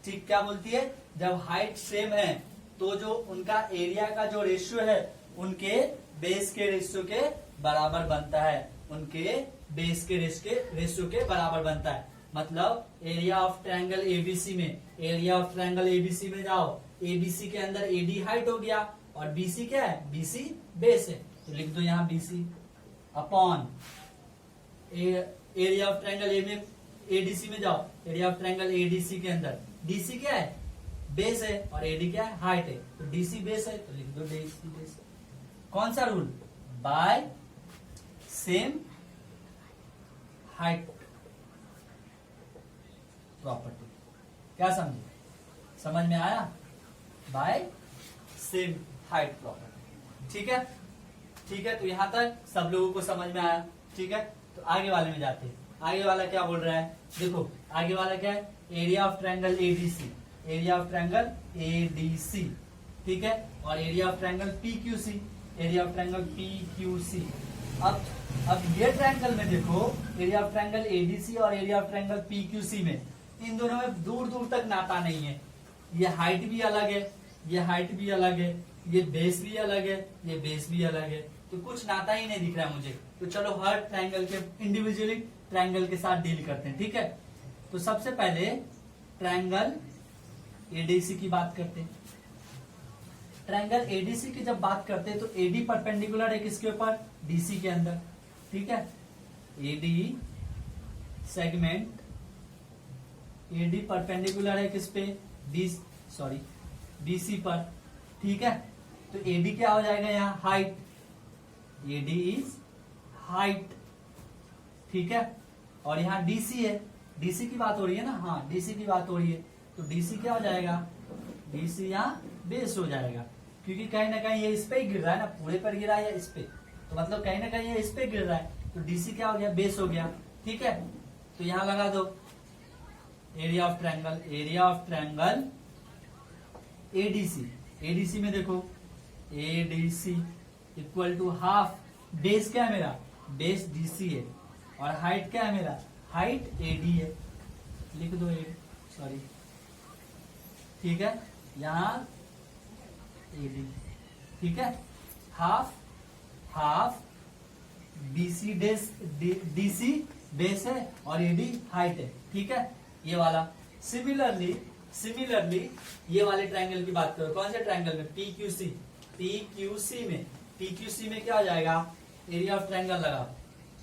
ठीक क्या बोलती है, जब हाइट सेम है तो जो उनका एरिया का जो रेशियो है उनके बेस के रेशियो के बराबर बनता है, उनके बेस के रेशियो के बराबर बनता है। मतलब एरिया ऑफ ट्रायंगल एबीसी में, एरिया ऑफ ट्रायंगल एबीसी में जाओ, एबीसी के अंदर एडी हाइट हो गया और बीसी क्या है, बीसी बेस है, तो लिख दो यहां BC upon area of triangle ए में, एडीसी में जाओ, एरिया ऑफ ट्रायंगल एडीसी के अंदर डीसी क्या है, बेस है, और एडी क्या है, हाइट है, तो डीसी बेस है, तो लिख दो डीसी बेस। कौन सा rule, by same height property, क्या समझे, समझ में आया, बाय सेम हाइट प्रॉपर्टी, ठीक है, ठीक है। तो यहां तक सब लोगों को समझ में आया, ठीक है। तो आगे वाले में जाते हैं, आगे वाला क्या बोल रहा है, देखो आगे वाला क्या है, area of triangle ADC, area of triangle ADC, ठीक है, और area of triangle PQC, area of triangle PQC. अब ये ट्रायंगल में देखो, एरिया ऑफ ट्रायंगल एडीसी और एरिया ऑफ ट्रायंगल पीक्यूसी में इन दोनों में दूर दूर तक नाता नहीं है, ये हाइट भी अलग है, ये हाइट भी अलग है, ये बेस भी अलग है, ये बेस भी अलग है, तो कुछ नाता ही नहीं दिख रहा है मुझे। तो चलो हर ट्रायंगल के इंडिविजुअली ट्रायंगल के साथ डील करते हैं, ठीक है। तो सबसे पहले ट्रायंगल एडीसी की बात करते हैं। ट्रायंगल एडीसी की जब बात करते हैं तो एडी परपेंडिकुलर है किसके ऊपर, डीसी के अंदर, ठीक है। एडी सेगमेंट, एडी परपेंडिकुलर है किस पे, डीसी पर, ठीक है। तो एडी क्या हो जाएगा यहाँ, हाइट, एडी इज हाइट, ठीक है। और यहाँ डीसी है, डीसी की बात हो रही है ना, हाँ डीसी की बात हो रही है, तो डीसी क्या हो जाएगा, डीसी यहाँ बेस हो जाएगा, क्योंकि कहीं ना कहीं ये इस पे ही गिर रहा है ना, पूरे पर गिरा है या इस पे, तो मतलब कहीं ना कहीं ये इस पे गिर रहा है, तो डीसी क्या हो गया, बेस हो गया, ठीक है। तो यहां लगा दो area of triangle, area of triangle ADC, ADC में देखो ADC equal to half, base क्या है मेरा, बेस डीसी है, और हाइट क्या है मेरा, हाइट एडी है, लिख दो एडी, सॉरी, ठीक है, यहां एडी, ठीक है, हाफ बीसी डीसी बेस है और एडी हाइट है, ठीक है, ये वाला। सिमिलरली ये वाले ट्रायंगल की बात करो, कौन से ट्रायंगल में, पीक्यूसी, पीक्यूसी में क्या हो जाएगा, एरिया ऑफ ट्रायंगल लगा,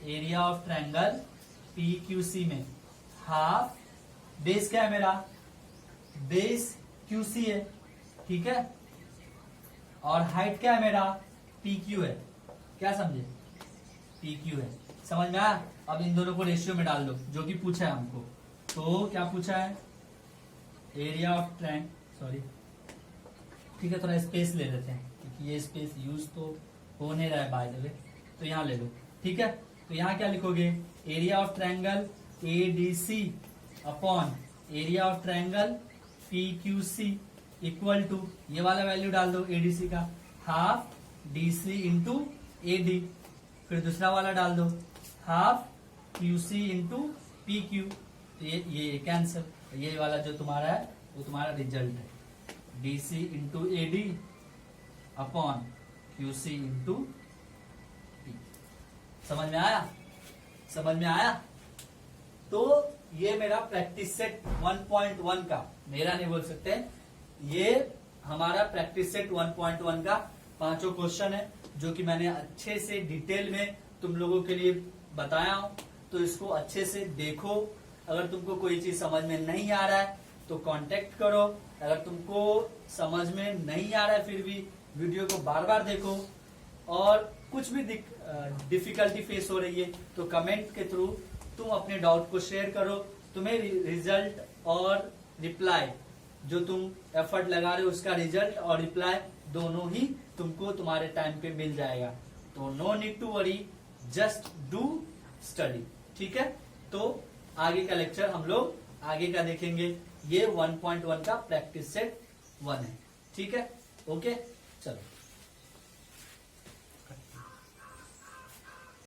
एरिया ऑफ ट्रायंगल पीक्यूसी में हाफ, बेस क्या है मेरा, बेस क्यूसी है, ठीक है, और हाइट क्या है मेरा, पीक्यू है, क्या समझे, पीक्यू है, समझ में आया। अब इन दोनों को रेशियो में डाल दो जो कि पूछा है हमको, तो क्या पूछा है, एरिया ऑफ ट्रायंगल, सॉरी ठीक है, थोड़ा स्पेस ले लेते हैं क्योंकि ये स्पेस यूज तो हो नहीं रहा है बाय द वे, तो यहाँ ले लो, ठीक है। तो यहाँ क्या लिखोगे, area of triangle ADC upon area of triangle PQC equal to, ये वाला वैल्यू डाल दो एडीसी का, हाफ डीसी इंटू एडी, फिर दूसरा वाला डाल दो, half Q C into P Q, ये कैंसिल, ये वाला जो तुम्हारा है वो तुम्हारा रिजल्ट है, D C into A D upon Q C into P. समझ में आया? समझ में आया? तो ये मेरा प्रैक्टिस सेट 1.1 का, मेरा नहीं बोल सकते, ये हमारा प्रैक्टिस सेट 1.1 का 5 क्वेश्चन है, जो कि मैंने अच्छे से डिटेल में तुम लोगों के लिए बताया हूं। तो इसको अच्छे से देखो। अगर तुमको कोई चीज समझ में नहीं आ रहा है तो कांटेक्ट करो। अगर तुमको समझ में नहीं आ रहा है फिर भी वीडियो को बार बार देखो, और कुछ भी डिफिकल्टी फेस हो रही है तो कमेंट के थ्रू तुम अपने डाउट को शेयर करो। तुम्हें रिजल्ट और रिप्लाई, जो तुम एफर्ट लगा रहे हो उसका रिजल्ट और रिप्लाई दोनों ही तुमको तुम्हारे टाइम पे मिल जाएगा। तो no need to worry, just do study. ठीक है? तो आगे का लेक्चर हम लोग आगे का देखेंगे। ये 1.1 का प्रैक्टिस सेट 1 है। ठीक है? ओके, चलो।